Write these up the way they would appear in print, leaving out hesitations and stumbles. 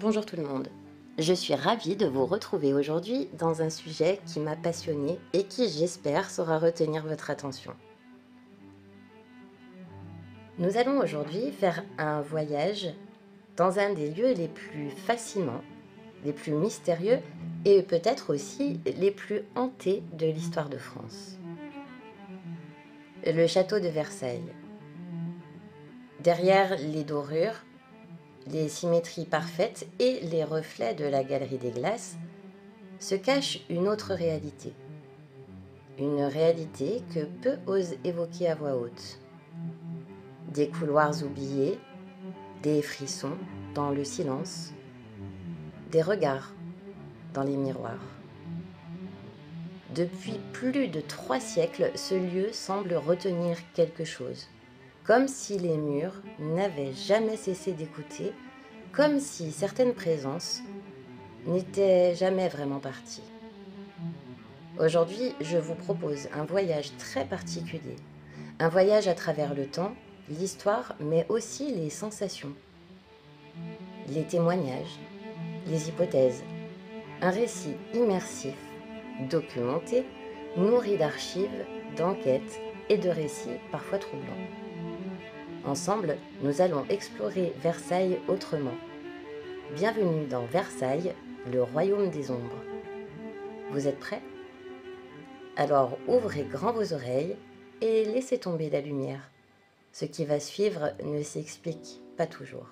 Bonjour tout le monde. Je suis ravie de vous retrouver aujourd'hui dans un sujet qui m'a passionnée et qui, j'espère, saura retenir votre attention. Nous allons aujourd'hui faire un voyage dans un des lieux les plus fascinants, les plus mystérieux et peut-être aussi les plus hantés de l'histoire de France. Le château de Versailles. Derrière les dorures, les symétries parfaites et les reflets de la galerie des glaces, se cache une autre réalité. Une réalité que peu osent évoquer à voix haute. Des couloirs oubliés, des frissons dans le silence, des regards dans les miroirs. Depuis plus de 3 siècles, ce lieu semble retenir quelque chose, comme si les murs n'avaient jamais cessé d'écouter, comme si certaines présences n'étaient jamais vraiment parties. Aujourd'hui, je vous propose un voyage très particulier, un voyage à travers le temps, l'histoire, mais aussi les sensations, les témoignages, les hypothèses, un récit immersif, documenté, nourri d'archives, d'enquêtes et de récits parfois troublants. Ensemble, nous allons explorer Versailles autrement. Bienvenue dans Versailles, le royaume des ombres. Vous êtes prêts ? Alors ouvrez grand vos oreilles et laissez tomber la lumière. Ce qui va suivre ne s'explique pas toujours.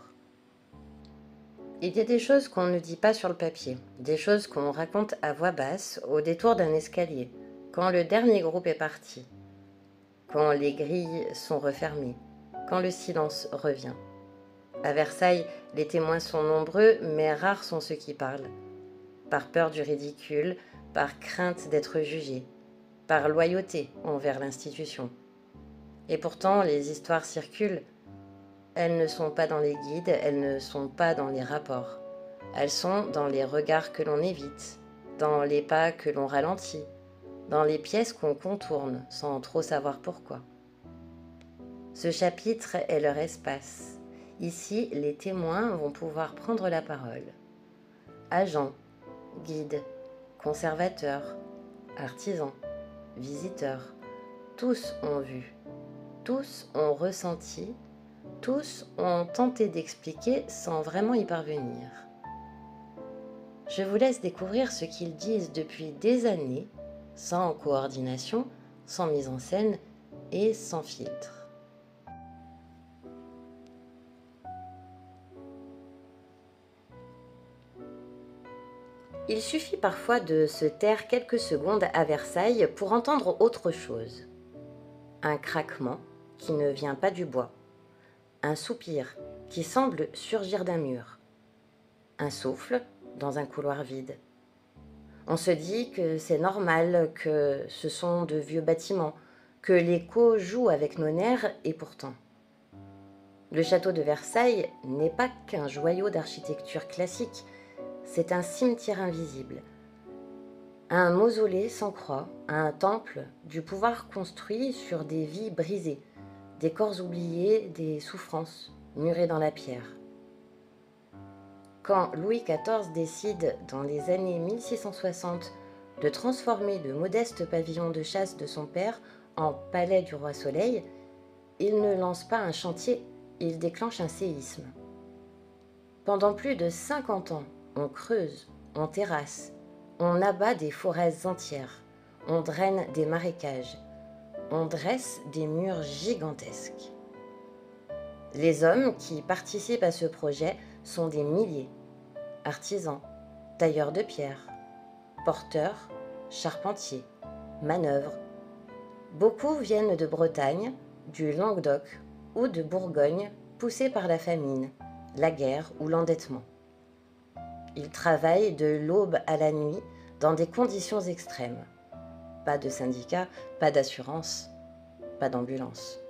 Il y a des choses qu'on ne dit pas sur le papier, des choses qu'on raconte à voix basse au détour d'un escalier, quand le dernier groupe est parti, quand les grilles sont refermées, quand le silence revient. À Versailles, les témoins sont nombreux, mais rares sont ceux qui parlent. Par peur du ridicule, par crainte d'être jugés, par loyauté envers l'institution. Et pourtant, les histoires circulent. Elles ne sont pas dans les guides, elles ne sont pas dans les rapports. Elles sont dans les regards que l'on évite, dans les pas que l'on ralentit, dans les pièces qu'on contourne sans trop savoir pourquoi. Ce chapitre est leur espace. Ici, les témoins vont pouvoir prendre la parole. Agents, guides, conservateurs, artisans, visiteurs, tous ont vu, tous ont ressenti, tous ont tenté d'expliquer sans vraiment y parvenir. Je vous laisse découvrir ce qu'ils disent depuis des années, sans coordination, sans mise en scène et sans filtre. Il suffit parfois de se taire quelques secondes à Versailles pour entendre autre chose. Un craquement qui ne vient pas du bois. Un soupir qui semble surgir d'un mur. Un souffle dans un couloir vide. On se dit que c'est normal, que ce sont de vieux bâtiments, que l'écho joue avec nos nerfs et pourtant. Le château de Versailles n'est pas qu'un joyau d'architecture classique, c'est un cimetière invisible. Un mausolée sans croix, un temple du pouvoir construit sur des vies brisées, des corps oubliés, des souffrances murées dans la pierre. Quand Louis XIV décide, dans les années 1660, de transformer le modeste pavillon de chasse de son père en palais du roi Soleil, il ne lance pas un chantier, il déclenche un séisme. Pendant plus de 50 ans, on creuse, on terrasse, on abat des forêts entières, on draine des marécages, on dresse des murs gigantesques. Les hommes qui participent à ce projet sont des milliers. Artisans, tailleurs de pierre, porteurs, charpentiers, manœuvres. Beaucoup viennent de Bretagne, du Languedoc ou de Bourgogne, poussés par la famine, la guerre ou l'endettement. Ils travaillent de l'aube à la nuit dans des conditions extrêmes. Pas de syndicat, pas d'assurance, pas d'ambulance.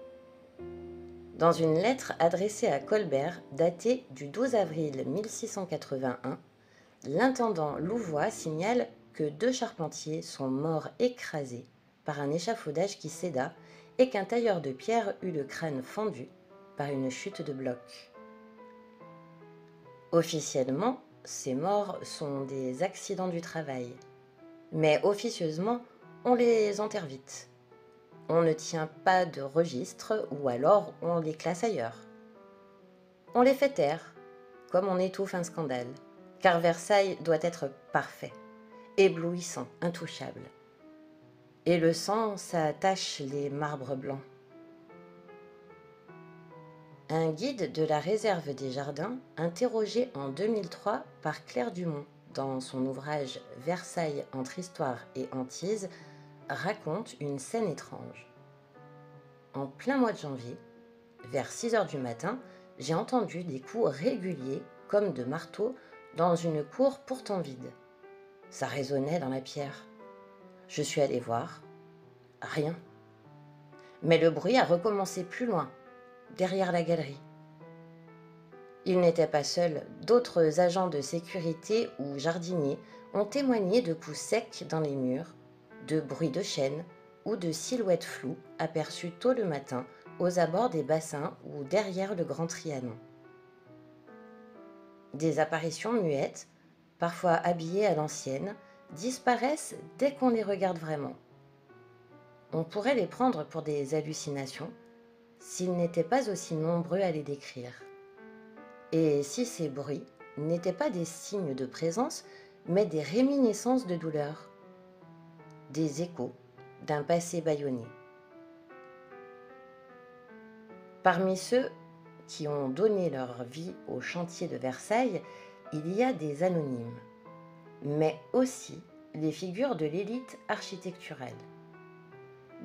Dans une lettre adressée à Colbert, datée du 12 avril 1681, l'intendant louvois signale que 2 charpentiers sont morts écrasés par un échafaudage qui céda et qu'un tailleur de pierre eut le crâne fendu par une chute de bloc. Officiellement, ces morts sont des accidents du travail. Mais officieusement, on les enterre vite. On ne tient pas de registre ou alors on les classe ailleurs. On les fait taire, comme on étouffe un scandale, car Versailles doit être parfait, éblouissant, intouchable. Et le sang, ça tache les marbres blancs. Un guide de la réserve des jardins, interrogé en 2003 par Claire Dumont dans son ouvrage Versailles entre histoire et hantise, raconte une scène étrange. En plein mois de janvier, vers 6 heures du matin, j'ai entendu des coups réguliers, comme de marteau, dans une cour pourtant vide. Ça résonnait dans la pierre. Je suis allée voir. Rien. Mais le bruit a recommencé plus loin, derrière la galerie. Il n'était pas seul. D'autres agents de sécurité ou jardiniers ont témoigné de coups secs dans les murs, de bruits de chaînes ou de silhouettes floues aperçues tôt le matin aux abords des bassins ou derrière le Grand Trianon. Des apparitions muettes, parfois habillées à l'ancienne, disparaissent dès qu'on les regarde vraiment. On pourrait les prendre pour des hallucinations s'ils n'étaient pas aussi nombreux à les décrire. Et si ces bruits n'étaient pas des signes de présence, mais des réminiscences de douleur, des échos d'un passé bâillonné. Parmi ceux qui ont donné leur vie au chantier de Versailles, il y a des anonymes, mais aussi les figures de l'élite architecturale.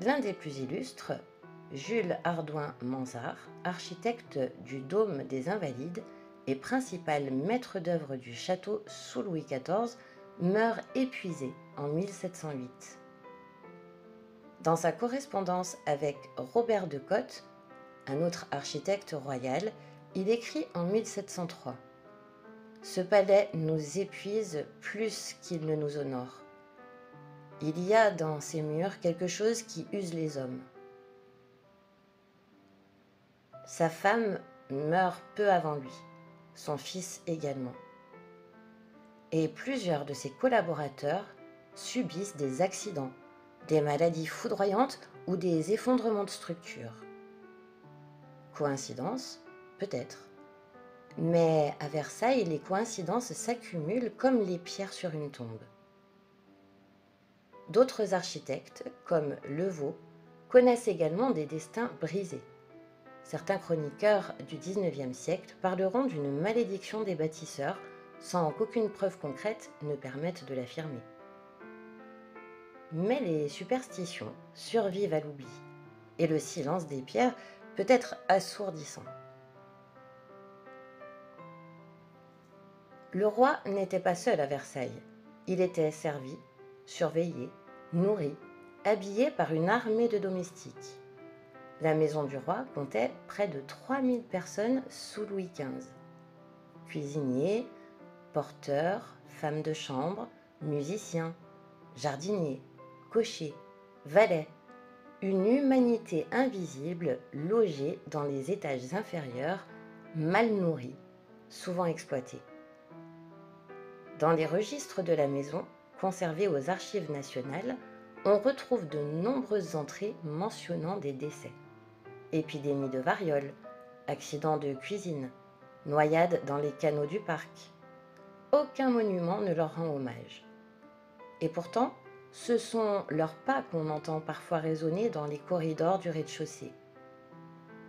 L'un des plus illustres, Jules Hardouin-Mansart, architecte du Dôme des Invalides et principal maître d'œuvre du château sous Louis XIV, meurt épuisé en 1708. Dans sa correspondance avec Robert de Cotte, un autre architecte royal, il écrit en 1703 « Ce palais nous épuise plus qu'il ne nous honore. Il y a dans ces murs quelque chose qui use les hommes. » Sa femme meurt peu avant lui, son fils également. Et plusieurs de ses collaborateurs subissent des accidents, des maladies foudroyantes ou des effondrements de structures. Coïncidence? Peut-être. Mais à Versailles, les coïncidences s'accumulent comme les pierres sur une tombe. D'autres architectes, comme Levaux, connaissent également des destins brisés. Certains chroniqueurs du XIXe siècle parleront d'une malédiction des bâtisseurs sans qu'aucune preuve concrète ne permette de l'affirmer. Mais les superstitions survivent à l'oubli, et le silence des pierres peut être assourdissant. Le roi n'était pas seul à Versailles. Il était servi, surveillé, nourri, habillé par une armée de domestiques. La maison du roi comptait près de 3000 personnes sous Louis XV. Cuisiniers, porteurs, femmes de chambre, musiciens, jardiniers, cochers, valets, une humanité invisible logée dans les étages inférieurs, mal nourrie, souvent exploitée. Dans les registres de la maison, conservés aux Archives nationales, on retrouve de nombreuses entrées mentionnant des décès. Épidémie de variole, accident de cuisine, noyade dans les canaux du parc. Aucun monument ne leur rend hommage. Et pourtant, ce sont leurs pas qu'on entend parfois résonner dans les corridors du rez-de-chaussée.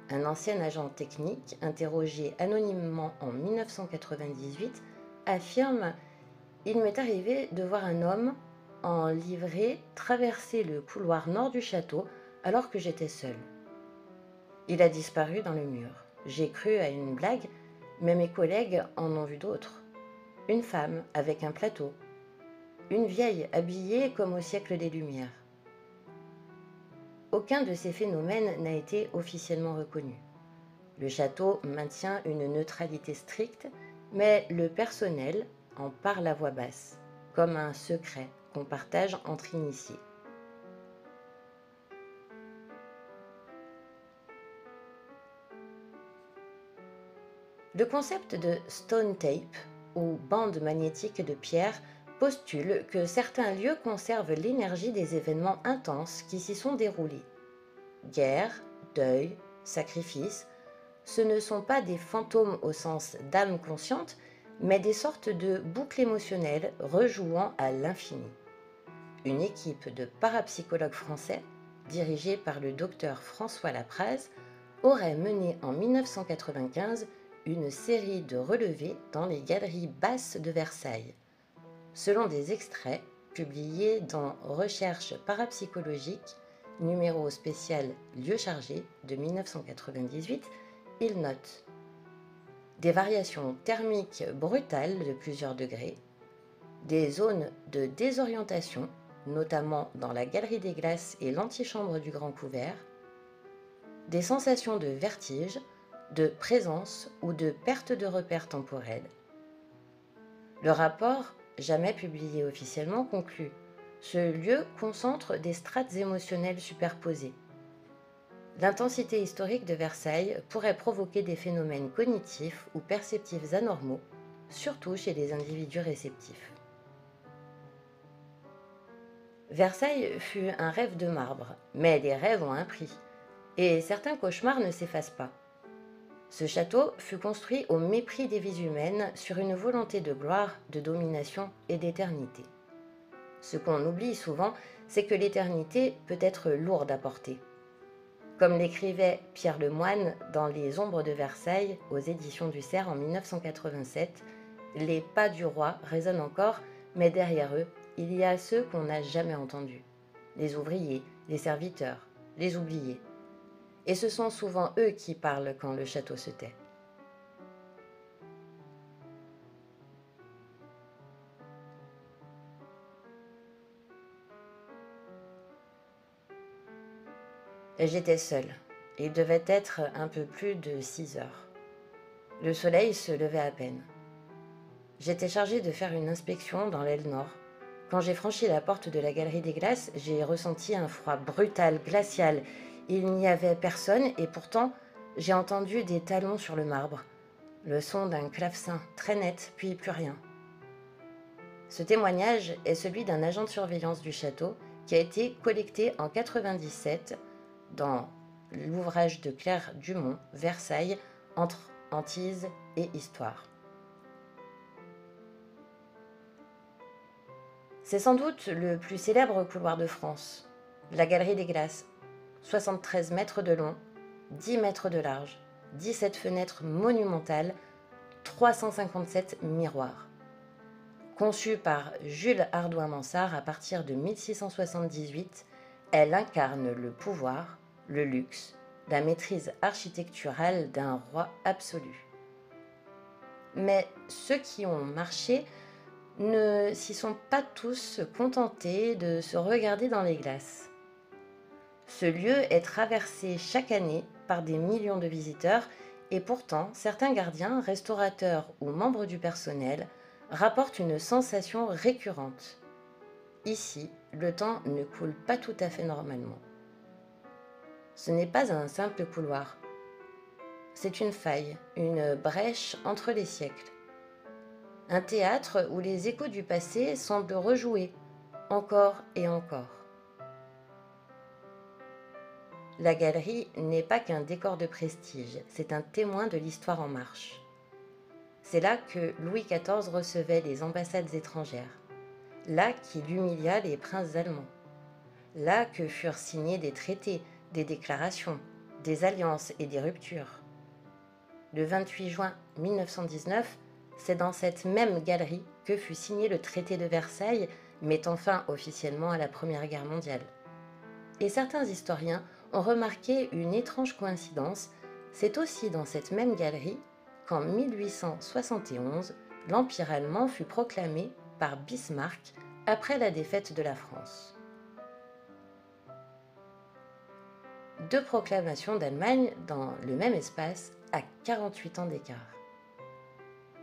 Un ancien agent technique, interrogé anonymement en 1998, affirme « Il m'est arrivé de voir un homme en livrée traverser le couloir nord du château alors que j'étais seule. Il a disparu dans le mur. J'ai cru à une blague, mais mes collègues en ont vu d'autres. Une femme avec un plateau. Une vieille habillée comme au siècle des Lumières. » Aucun de ces phénomènes n'a été officiellement reconnu. Le château maintient une neutralité stricte, mais le personnel en parle à voix basse, comme un secret qu'on partage entre initiés. Le concept de stone tape, ou bandes magnétiques de pierre postulent que certains lieux conservent l'énergie des événements intenses qui s'y sont déroulés. Guerre, deuil, sacrifice, ce ne sont pas des fantômes au sens d'âme consciente, mais des sortes de boucles émotionnelles rejouant à l'infini. Une équipe de parapsychologues français, dirigée par le docteur François Lapraz, aurait mené en 1995 une série de relevés dans les galeries basses de Versailles. Selon des extraits publiés dans Recherches parapsychologiques, numéro spécial Lieu chargé de 1998, il note des variations thermiques brutales de plusieurs degrés, des zones de désorientation, notamment dans la galerie des glaces et l'antichambre du grand couvert, des sensations de vertige, de présence ou de perte de repères temporels. Le rapport, jamais publié officiellement, conclut: ce lieu concentre des strates émotionnelles superposées. L'intensité historique de Versailles pourrait provoquer des phénomènes cognitifs ou perceptifs anormaux, surtout chez les individus réceptifs. Versailles fut un rêve de marbre, mais les rêves ont un prix, et certains cauchemars ne s'effacent pas. Ce château fut construit au mépris des vies humaines sur une volonté de gloire, de domination et d'éternité. Ce qu'on oublie souvent, c'est que l'éternité peut être lourde à porter. Comme l'écrivait Pierre Lemoine dans Les Ombres de Versailles aux éditions du Cerf en 1987, les pas du roi résonnent encore, mais derrière eux, il y a ceux qu'on n'a jamais entendus. Les ouvriers, les serviteurs, les oubliés. Et ce sont souvent eux qui parlent quand le château se tait. J'étais seule. Il devait être un peu plus de 6 heures. Le soleil se levait à peine. J'étais chargée de faire une inspection dans l'aile nord. Quand j'ai franchi la porte de la galerie des glaces, j'ai ressenti un froid brutal, glacial. Il n'y avait personne et pourtant, j'ai entendu des talons sur le marbre. Le son d'un clavecin très net, puis plus rien. Ce témoignage est celui d'un agent de surveillance du château qui a été collecté en 1997 dans l'ouvrage de Claire Dumont, Versailles, entre hantise et histoire. C'est sans doute le plus célèbre couloir de France, la Galerie des Glaces, 73 mètres de long, 10 mètres de large, 17 fenêtres monumentales, 357 miroirs. Conçue par Jules Hardouin-Mansart à partir de 1678, elle incarne le pouvoir, le luxe, la maîtrise architecturale d'un roi absolu. Mais ceux qui ont marché ne s'y sont pas tous contentés de se regarder dans les glaces. Ce lieu est traversé chaque année par des millions de visiteurs et pourtant certains gardiens, restaurateurs ou membres du personnel rapportent une sensation récurrente. Ici, le temps ne coule pas tout à fait normalement. Ce n'est pas un simple couloir. C'est une faille, une brèche entre les siècles. Un théâtre où les échos du passé semblent rejouer, encore et encore. La galerie n'est pas qu'un décor de prestige, c'est un témoin de l'histoire en marche. C'est là que Louis XIV recevait les ambassades étrangères, là qu'il humilia les princes allemands, là que furent signés des traités, des déclarations, des alliances et des ruptures. Le 28 juin 1919, c'est dans cette même galerie que fut signé le traité de Versailles, mettant fin officiellement à la Première Guerre mondiale. Et certains historiens ont remarqué une étrange coïncidence, c'est aussi dans cette même galerie qu'en 1871, l'Empire allemand fut proclamé par Bismarck après la défaite de la France. 2 proclamations d'Allemagne dans le même espace à 48 ans d'écart.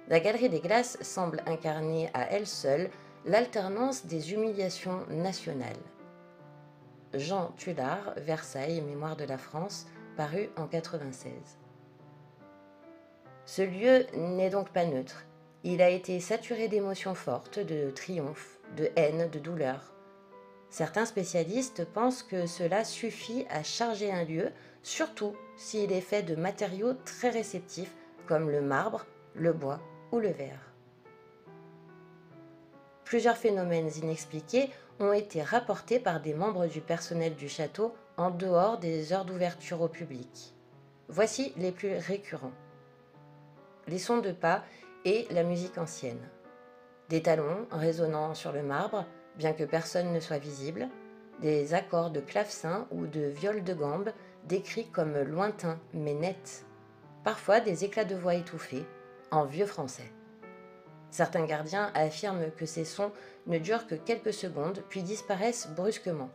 La Galerie des Glaces semble incarner à elle seule l'alternance des humiliations nationales. Jean Tullard, Versailles, Mémoire de la France, paru en 1996. Ce lieu n'est donc pas neutre. Il a été saturé d'émotions fortes, de triomphe, de haine, de douleur. Certains spécialistes pensent que cela suffit à charger un lieu, surtout s'il est fait de matériaux très réceptifs comme le marbre, le bois ou le verre. Plusieurs phénomènes inexpliqués ont été rapportés par des membres du personnel du château en dehors des heures d'ouverture au public. Voici les plus récurrents. Les sons de pas et la musique ancienne. Des talons résonnant sur le marbre, bien que personne ne soit visible. Des accords de clavecin ou de viol de gambe décrits comme lointains mais nets. Parfois des éclats de voix étouffés, en vieux français. Certains gardiens affirment que ces sons ne durent que quelques secondes puis disparaissent brusquement.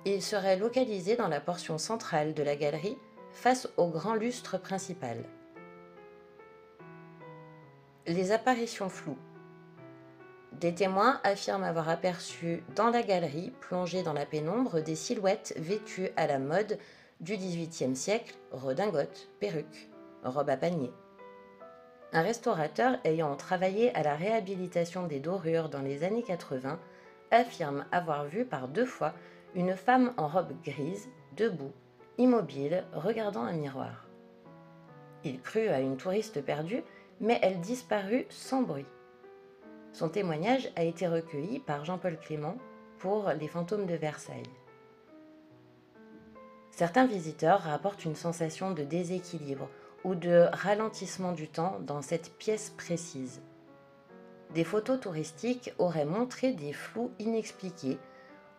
Ils seraient localisés dans la portion centrale de la galerie face au grand lustre principal. Les apparitions floues. Des témoins affirment avoir aperçu dans la galerie, plongée dans la pénombre, des silhouettes vêtues à la mode du XVIIIe siècle, redingotes, perruques, robes à panier. Un restaurateur ayant travaillé à la réhabilitation des dorures dans les années 80 affirme avoir vu par 2 fois une femme en robe grise, debout, immobile, regardant un miroir. Il crut à une touriste perdue, mais elle disparut sans bruit. Son témoignage a été recueilli par Jean-Paul Clément pour Les fantômes de Versailles. Certains visiteurs rapportent une sensation de déséquilibre ou de ralentissement du temps dans cette pièce précise. Des photos touristiques auraient montré des flous inexpliqués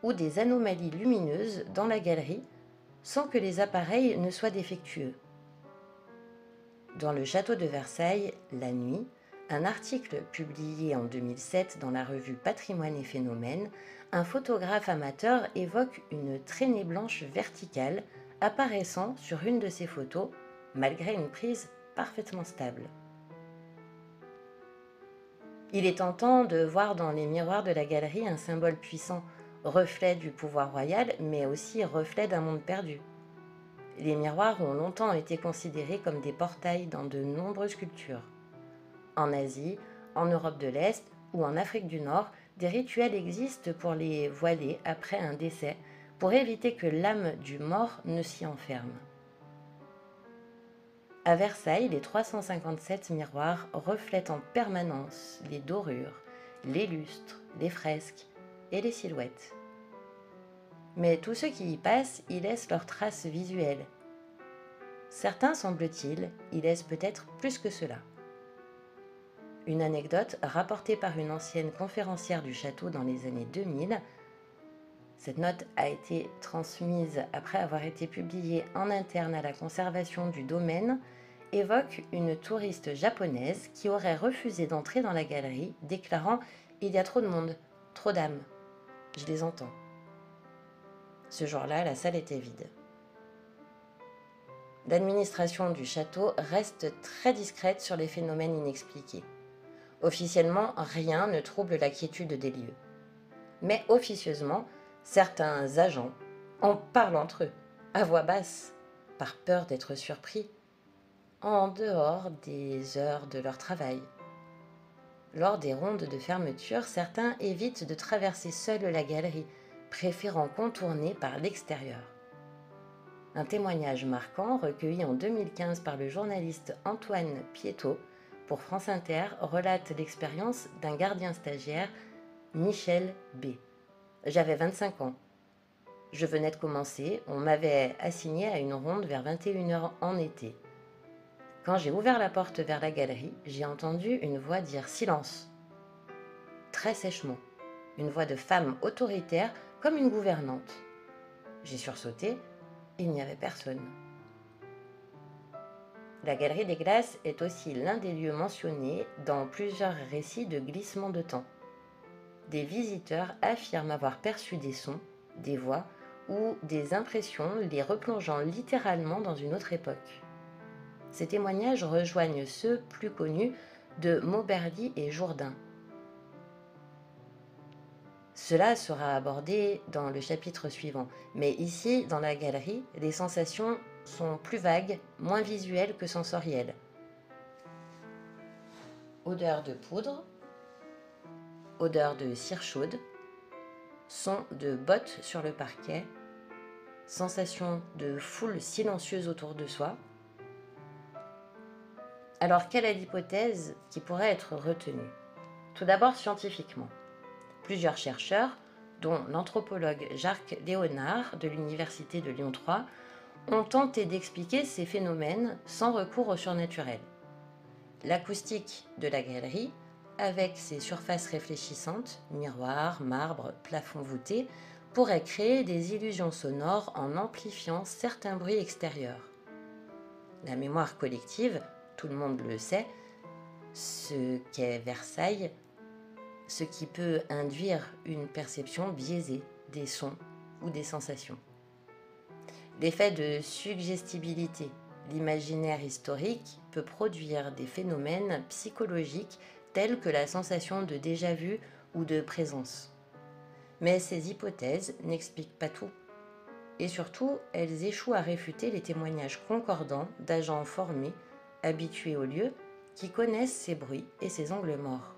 ou des anomalies lumineuses dans la galerie sans que les appareils ne soient défectueux. Dans le château de Versailles, la nuit, un article publié en 2007 dans la revue Patrimoine et Phénomènes, un photographe amateur évoque une traînée blanche verticale apparaissant sur une de ses photos, malgré une prise parfaitement stable. Il est tentant de voir dans les miroirs de la galerie un symbole puissant, reflet du pouvoir royal, mais aussi reflet d'un monde perdu. Les miroirs ont longtemps été considérés comme des portails dans de nombreuses cultures. En Asie, en Europe de l'Est ou en Afrique du Nord, des rituels existent pour les voiler après un décès, pour éviter que l'âme du mort ne s'y enferme. À Versailles, les 357 miroirs reflètent en permanence les dorures, les lustres, les fresques et les silhouettes. Mais tous ceux qui y passent y laissent leurs traces visuelles. Certains, semble-t-il, y laissent peut-être plus que cela. Une anecdote rapportée par une ancienne conférencière du château dans les années 2000. Cette note a été transmise après avoir été publiée en interne à la conservation du domaine, évoque une touriste japonaise qui aurait refusé d'entrer dans la galerie, déclarant « Il y a trop de monde, trop d'âmes. Je les entends. » Ce jour-là, la salle était vide. L'administration du château reste très discrète sur les phénomènes inexpliqués. Officiellement, rien ne trouble la quiétude des lieux. Mais officieusement, certains agents en parlent entre eux, à voix basse, par peur d'être surpris, en dehors des heures de leur travail. Lors des rondes de fermeture, certains évitent de traverser seuls la galerie, préférant contourner par l'extérieur. Un témoignage marquant, recueilli en 2015 par le journaliste Antoine Pietto pour France Inter, relate l'expérience d'un gardien stagiaire, Michel B. J'avais 25 ans. Je venais de commencer, on m'avait assigné à une ronde vers 21h en été. Quand j'ai ouvert la porte vers la galerie, j'ai entendu une voix dire « Silence !» très sèchement, une voix de femme autoritaire comme une gouvernante. J'ai sursauté, il n'y avait personne. La Galerie des Glaces est aussi l'un des lieux mentionnés dans plusieurs récits de glissement de temps. Des visiteurs affirment avoir perçu des sons, des voix ou des impressions les replongeant littéralement dans une autre époque. Ces témoignages rejoignent ceux plus connus de Mauberly et Jourdain. Cela sera abordé dans le chapitre suivant, mais ici, dans la galerie, les sensations sont plus vagues, moins visuelles que sensorielles. Odeur de poudre, odeur de cire chaude, son de bottes sur le parquet, sensation de foule silencieuse autour de soi. Alors, quelle est l'hypothèse qui pourrait être retenue? Tout d'abord scientifiquement. Plusieurs chercheurs, dont l'anthropologue Jacques Léonard de l'Université de Lyon 3, ont tenté d'expliquer ces phénomènes sans recours au surnaturel. L'acoustique de la galerie, avec ses surfaces réfléchissantes, miroirs, marbre, plafond voûté, pourrait créer des illusions sonores en amplifiant certains bruits extérieurs. La mémoire collective, tout le monde le sait, ce qu'est Versailles, ce qui peut induire une perception biaisée des sons ou des sensations. L'effet de suggestibilité, l'imaginaire historique peut produire des phénomènes psychologiques tels que la sensation de déjà-vu ou de présence. Mais ces hypothèses n'expliquent pas tout. Et surtout, elles échouent à réfuter les témoignages concordants d'agents formés, habitués au lieu, qui connaissent ces bruits et ces angles morts.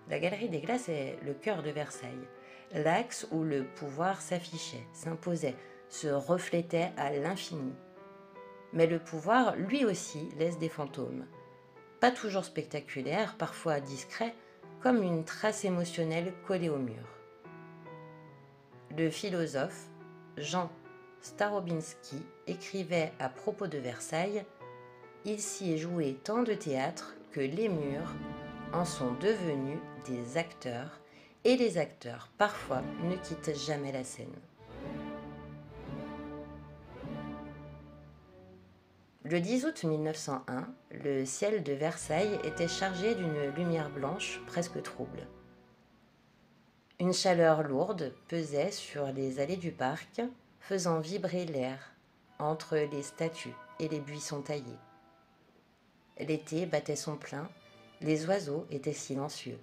La Galerie des Glaces est le cœur de Versailles, l'axe où le pouvoir s'affichait, s'imposait, se reflétait à l'infini. Mais le pouvoir, lui aussi, laisse des fantômes. Pas toujours spectaculaires, parfois discrets, comme une trace émotionnelle collée au mur. Le philosophe Jean Starobinski écrivait à propos de Versailles « Il s'y est joué tant de théâtre que les murs en sont devenus des acteurs et les acteurs parfois ne quittent jamais la scène. » Le 10 août 1901, le ciel de Versailles était chargé d'une lumière blanche presque trouble. Une chaleur lourde pesait sur les allées du parc, faisant vibrer l'air entre les statues et les buissons taillés. L'été battait son plein, les oiseaux étaient silencieux.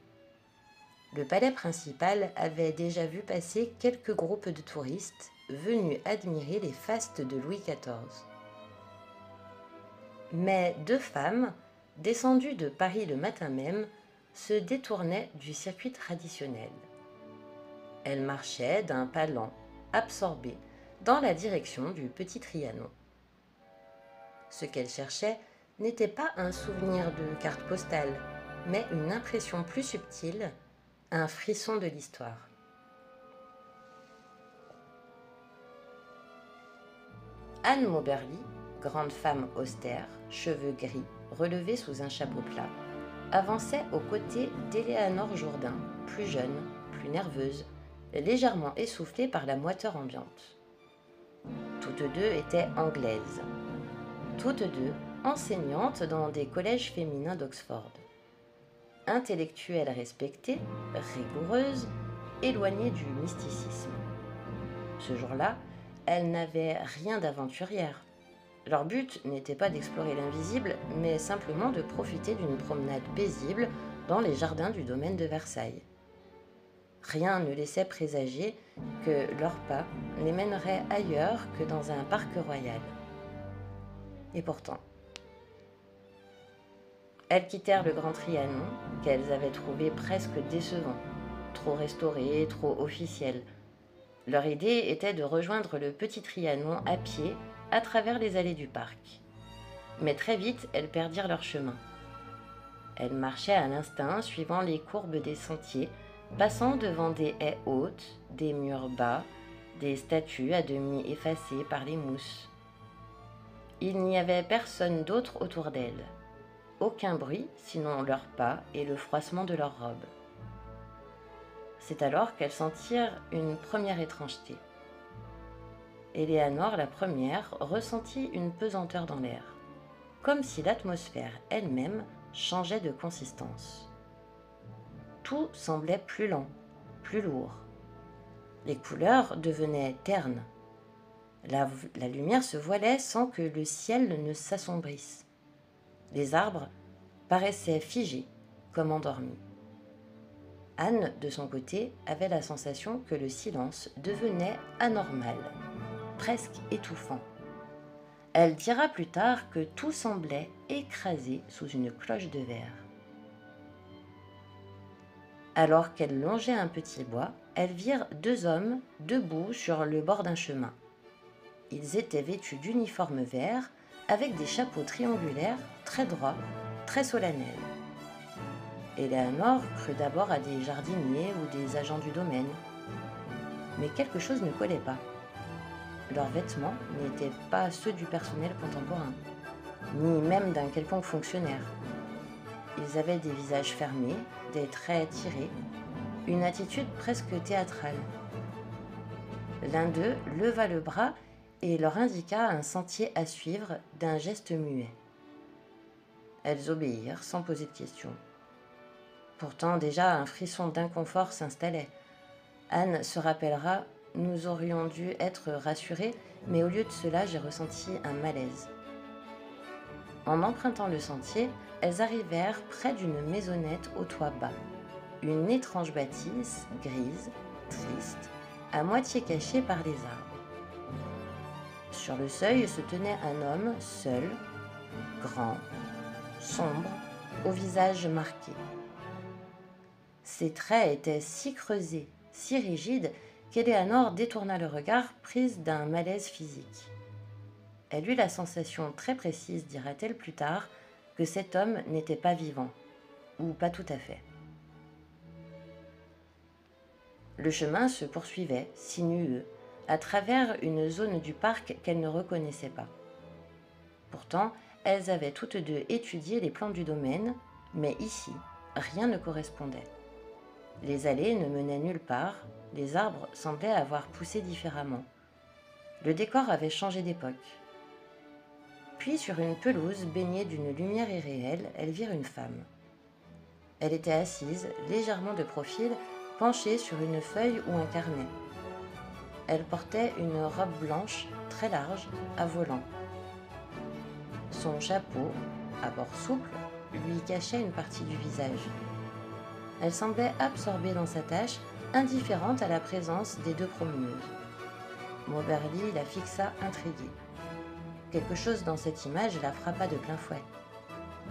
Le palais principal avait déjà vu passer quelques groupes de touristes venus admirer les fastes de Louis XIV. Mais deux femmes, descendues de Paris le matin même, se détournaient du circuit traditionnel. Elles marchaient d'un pas lent, absorbées, dans la direction du Petit Trianon. Ce qu'elles cherchaient n'était pas un souvenir de carte postale, mais une impression plus subtile, un frisson de l'histoire. Anne Mauberly, grande femme austère, cheveux gris, relevés sous un chapeau plat, avançait aux côtés d'Éléanore Jourdain, plus jeune, plus nerveuse, légèrement essoufflée par la moiteur ambiante. Toutes deux étaient anglaises. Toutes deux enseignantes dans des collèges féminins d'Oxford. Intellectuelles respectées, rigoureuses, éloignées du mysticisme. Ce jour-là, elles n'avaient rien d'aventurière. Leur but n'était pas d'explorer l'invisible, mais simplement de profiter d'une promenade paisible dans les jardins du domaine de Versailles. Rien ne laissait présager que leurs pas les mèneraient ailleurs que dans un parc royal. Et pourtant, elles quittèrent le Grand Trianon, qu'elles avaient trouvé presque décevant, trop restauré, trop officiel. Leur idée était de rejoindre le Petit Trianon à pied à travers les allées du parc. Mais très vite, elles perdirent leur chemin. Elles marchaient à l'instinct, suivant les courbes des sentiers, passant devant des haies hautes, des murs bas, des statues à demi effacées par les mousses. Il n'y avait personne d'autre autour d'elles. Aucun bruit, sinon leurs pas et le froissement de leurs robes. C'est alors qu'elles sentirent une première étrangeté. Éléanore, la première, ressentit une pesanteur dans l'air, comme si l'atmosphère elle-même changeait de consistance. Tout semblait plus lent, plus lourd. Les couleurs devenaient ternes. La lumière se voilait sans que le ciel ne s'assombrisse. Les arbres paraissaient figés, comme endormis. Anne, de son côté, avait la sensation que le silence devenait anormal, presque étouffant. Elle dira plus tard que tout semblait écrasé sous une cloche de verre. Alors qu'elles longeaient un petit bois, elles virent deux hommes debout sur le bord d'un chemin. Ils étaient vêtus d'uniformes verts avec des chapeaux triangulaires très droits, très solennels. Éléanore crut d'abord à des jardiniers ou des agents du domaine. Mais quelque chose ne collait pas. Leurs vêtements n'étaient pas ceux du personnel contemporain, ni même d'un quelconque fonctionnaire. Ils avaient des visages fermés, des traits tirés, une attitude presque théâtrale. L'un d'eux leva le bras et leur indiqua un sentier à suivre d'un geste muet. Elles obéirent sans poser de questions. Pourtant, déjà, un frisson d'inconfort s'installait. Anne se rappellera: nous aurions dû être rassurés, mais au lieu de cela, j'ai ressenti un malaise. En empruntant le sentier, elles arrivèrent près d'une maisonnette au toit bas. Une étrange bâtisse, grise, triste, à moitié cachée par les arbres. Sur le seuil se tenait un homme seul, grand, sombre, au visage marqué. Ses traits étaient si creusés, si rigides, qu'Éléanore détourna le regard, prise d'un malaise physique. Elle eut la sensation très précise, dira-t-elle plus tard, que cet homme n'était pas vivant, ou pas tout à fait. Le chemin se poursuivait, sinueux, à travers une zone du parc qu'elles ne reconnaissaient pas. Pourtant, elles avaient toutes deux étudié les plans du domaine, mais ici, rien ne correspondait. Les allées ne menaient nulle part, les arbres semblaient avoir poussé différemment. Le décor avait changé d'époque. Puis, sur une pelouse baignée d'une lumière irréelle, elles virent une femme. Elle était assise, légèrement de profil, penchée sur une feuille ou un carnet. Elle portait une robe blanche, très large, à volants. Son chapeau, à bord souple, lui cachait une partie du visage. Elle semblait absorbée dans sa tâche, indifférente à la présence des deux promeneuses. Moberly la fixa intriguée. Quelque chose dans cette image la frappa de plein fouet.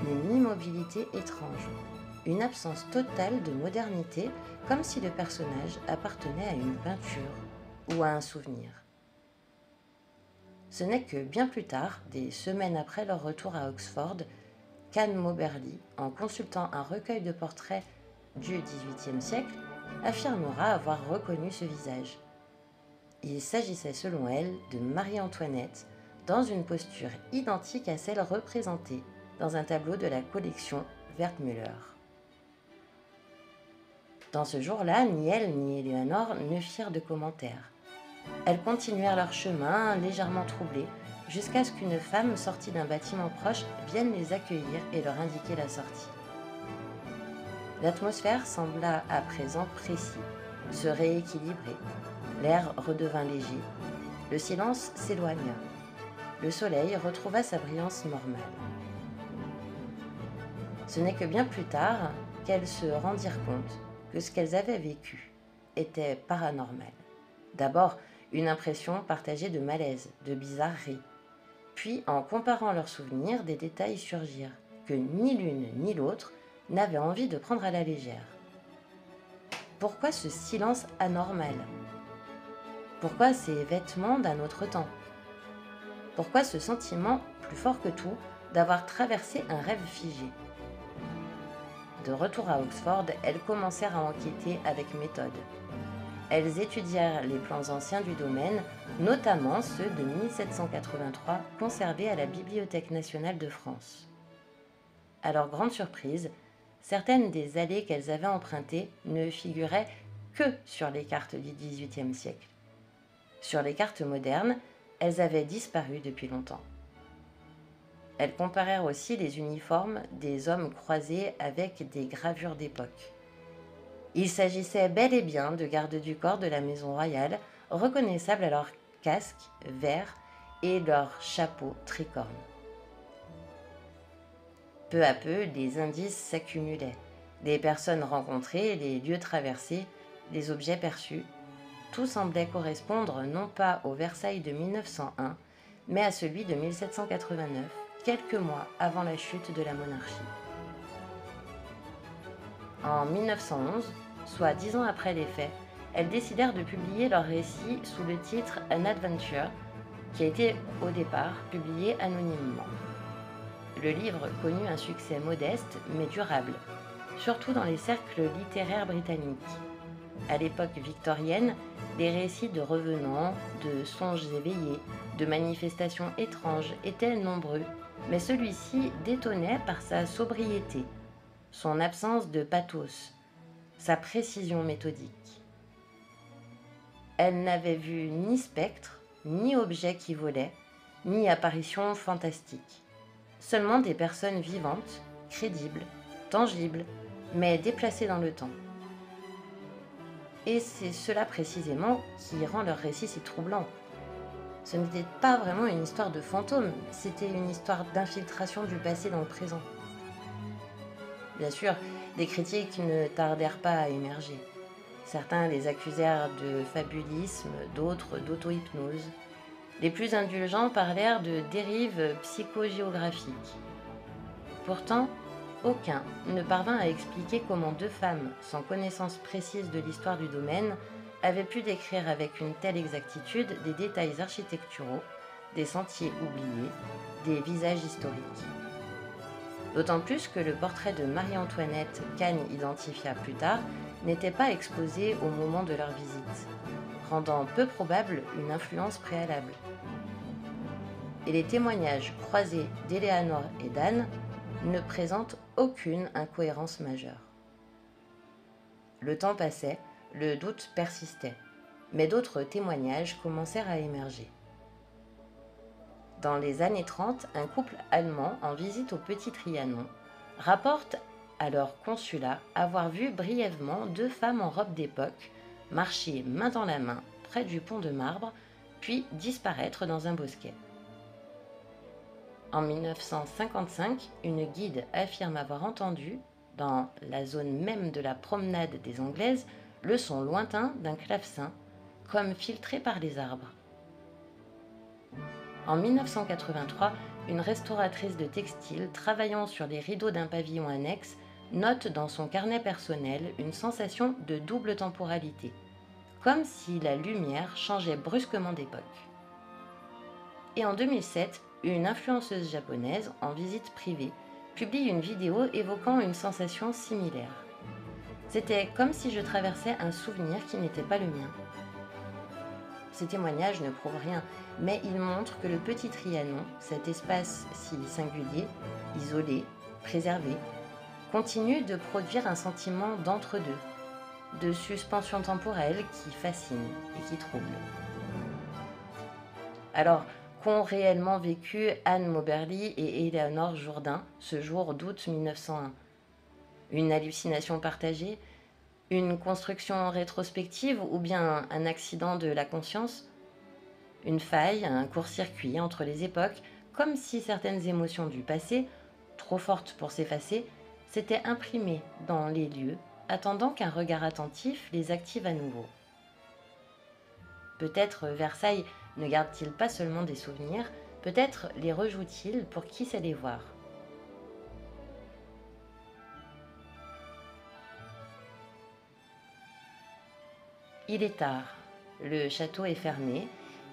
Une immobilité étrange, une absence totale de modernité, comme si le personnage appartenait à une peinture ou à un souvenir. Ce n'est que bien plus tard, des semaines après leur retour à Oxford, qu'Anne Moberly, en consultant un recueil de portraits du XVIIIe siècle, affirmera avoir reconnu ce visage. Il s'agissait selon elle de Marie-Antoinette, dans une posture identique à celle représentée dans un tableau de la collection Wertmüller. Dans ce jour-là, ni elle ni Éléanore ne firent de commentaires. Elles continuèrent leur chemin, légèrement troublées, jusqu'à ce qu'une femme sortie d'un bâtiment proche vienne les accueillir et leur indiquer la sortie. L'atmosphère sembla à présent précis, se rééquilibrer. L'air redevint léger. Le silence s'éloigna. Le soleil retrouva sa brillance normale. Ce n'est que bien plus tard qu'elles se rendirent compte que ce qu'elles avaient vécu était paranormal. D'abord, une impression partagée de malaise, de bizarrerie. Puis, en comparant leurs souvenirs, des détails surgirent que ni l'une ni l'autre n'avaient envie de prendre à la légère. Pourquoi ce silence anormal? Pourquoi ces vêtements d'un autre temps? Pourquoi ce sentiment, plus fort que tout, d'avoir traversé un rêve figé? De retour à Oxford, elles commencèrent à enquêter avec méthode. Elles étudièrent les plans anciens du domaine, notamment ceux de 1783 conservés à la Bibliothèque nationale de France. À leur grande surprise, certaines des allées qu'elles avaient empruntées ne figuraient que sur les cartes du XVIIIe siècle. Sur les cartes modernes, elles avaient disparu depuis longtemps. Elles comparèrent aussi les uniformes des hommes croisés avec des gravures d'époque. Il s'agissait bel et bien de gardes du corps de la maison royale, reconnaissables à leurs casques verts et leurs chapeaux tricornes. Peu à peu, les indices s'accumulaient. Les personnes rencontrées, les lieux traversés, les objets perçus, tout semblait correspondre non pas au Versailles de 1901, mais à celui de 1789, quelques mois avant la chute de la monarchie. En 1911, soit 10 ans après les faits, elles décidèrent de publier leur récit sous le titre An Adventure, qui a été au départ publié anonymement. Le livre connut un succès modeste mais durable, surtout dans les cercles littéraires britanniques. À l'époque victorienne, les récits de revenants, de songes éveillés, de manifestations étranges étaient nombreux, mais celui-ci détonnait par sa sobriété, son absence de pathos, sa précision méthodique. Elle n'avait vu ni spectre, ni objet qui volait, ni apparition fantastique. Seulement des personnes vivantes, crédibles, tangibles, mais déplacées dans le temps. Et c'est cela précisément qui rend leur récit si troublant. Ce n'était pas vraiment une histoire de fantôme, c'était une histoire d'infiltration du passé dans le présent. Bien sûr, des critiques ne tardèrent pas à émerger. Certains les accusèrent de fabulisme, d'autres d'auto-hypnose. Les plus indulgents parlèrent de dérives psychogéographiques. Pourtant, aucun ne parvint à expliquer comment deux femmes, sans connaissance précise de l'histoire du domaine, avaient pu décrire avec une telle exactitude des détails architecturaux, des sentiers oubliés, des visages historiques. D'autant plus que le portrait de Marie-Antoinette qu'Anne identifia plus tard n'était pas exposé au moment de leur visite, rendant peu probable une influence préalable. Et les témoignages croisés d'Éléanore et d'Anne ne présentent aucune incohérence majeure. Le temps passait, le doute persistait, mais d'autres témoignages commencèrent à émerger. Dans les années 30, un couple allemand en visite au Petit Trianon rapporte à leur consulat avoir vu brièvement deux femmes en robe d'époque marcher main dans la main près du pont de marbre, puis disparaître dans un bosquet. En 1955, une guide affirme avoir entendu, dans la zone même de la promenade des Anglaises, le son lointain d'un clavecin, comme filtré par les arbres. En 1983, une restauratrice de textile travaillant sur les rideaux d'un pavillon annexe note dans son carnet personnel une sensation de double temporalité, comme si la lumière changeait brusquement d'époque. Et en 2007, une influenceuse japonaise en visite privée publie une vidéo évoquant une sensation similaire. C'était comme si je traversais un souvenir qui n'était pas le mien. Ces témoignages ne prouvent rien, mais ils montrent que le Petit Trianon, cet espace si singulier, isolé, préservé, continue de produire un sentiment d'entre-deux, de suspension temporelle qui fascine et qui trouble. Alors, qu'ont réellement vécu Anne Moberly et Éléanore Jourdain ce jour d'août 1901 ? Une hallucination partagée ? Une construction rétrospective ou bien un accident de la conscience ? Une faille, un court-circuit entre les époques, comme si certaines émotions du passé, trop fortes pour s'effacer, s'étaient imprimées dans les lieux, attendant qu'un regard attentif les active à nouveau. Peut-être Versailles ne garde-t-il pas seulement des souvenirs, peut-être les rejoue-t-il pour qui sait les voir. Il est tard, le château est fermé,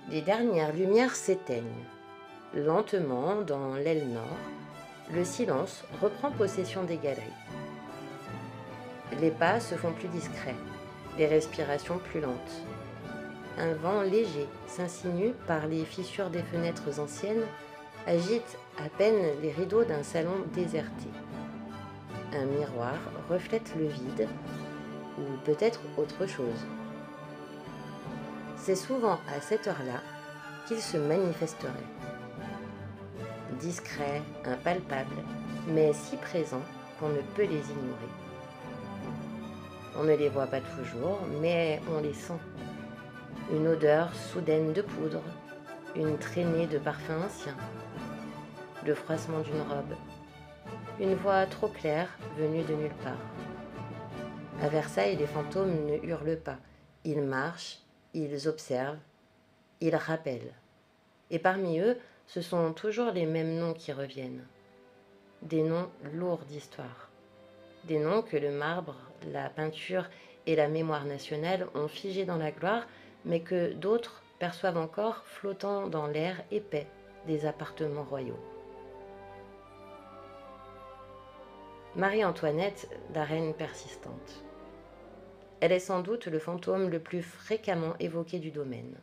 les dernières lumières s'éteignent. Lentement, dans l'aile nord, le silence reprend possession des galeries. Les pas se font plus discrets, les respirations plus lentes. Un vent léger s'insinue par les fissures des fenêtres anciennes, agite à peine les rideaux d'un salon déserté. Un miroir reflète le vide, ou peut-être autre chose. C'est souvent à cette heure-là qu'ils se manifesteraient. Discrets, impalpables, mais si présents qu'on ne peut les ignorer. On ne les voit pas toujours, mais on les sent. Une odeur soudaine de poudre, une traînée de parfum ancien, le froissement d'une robe, une voix trop claire venue de nulle part. À Versailles, les fantômes ne hurlent pas, ils marchent, ils observent, ils rappellent. Et parmi eux, ce sont toujours les mêmes noms qui reviennent. Des noms lourds d'histoire. Des noms que le marbre, la peinture et la mémoire nationale ont figés dans la gloire, mais que d'autres perçoivent encore flottant dans l'air épais des appartements royaux. Marie-Antoinette, la reine persistante. Elle est sans doute le fantôme le plus fréquemment évoqué du domaine.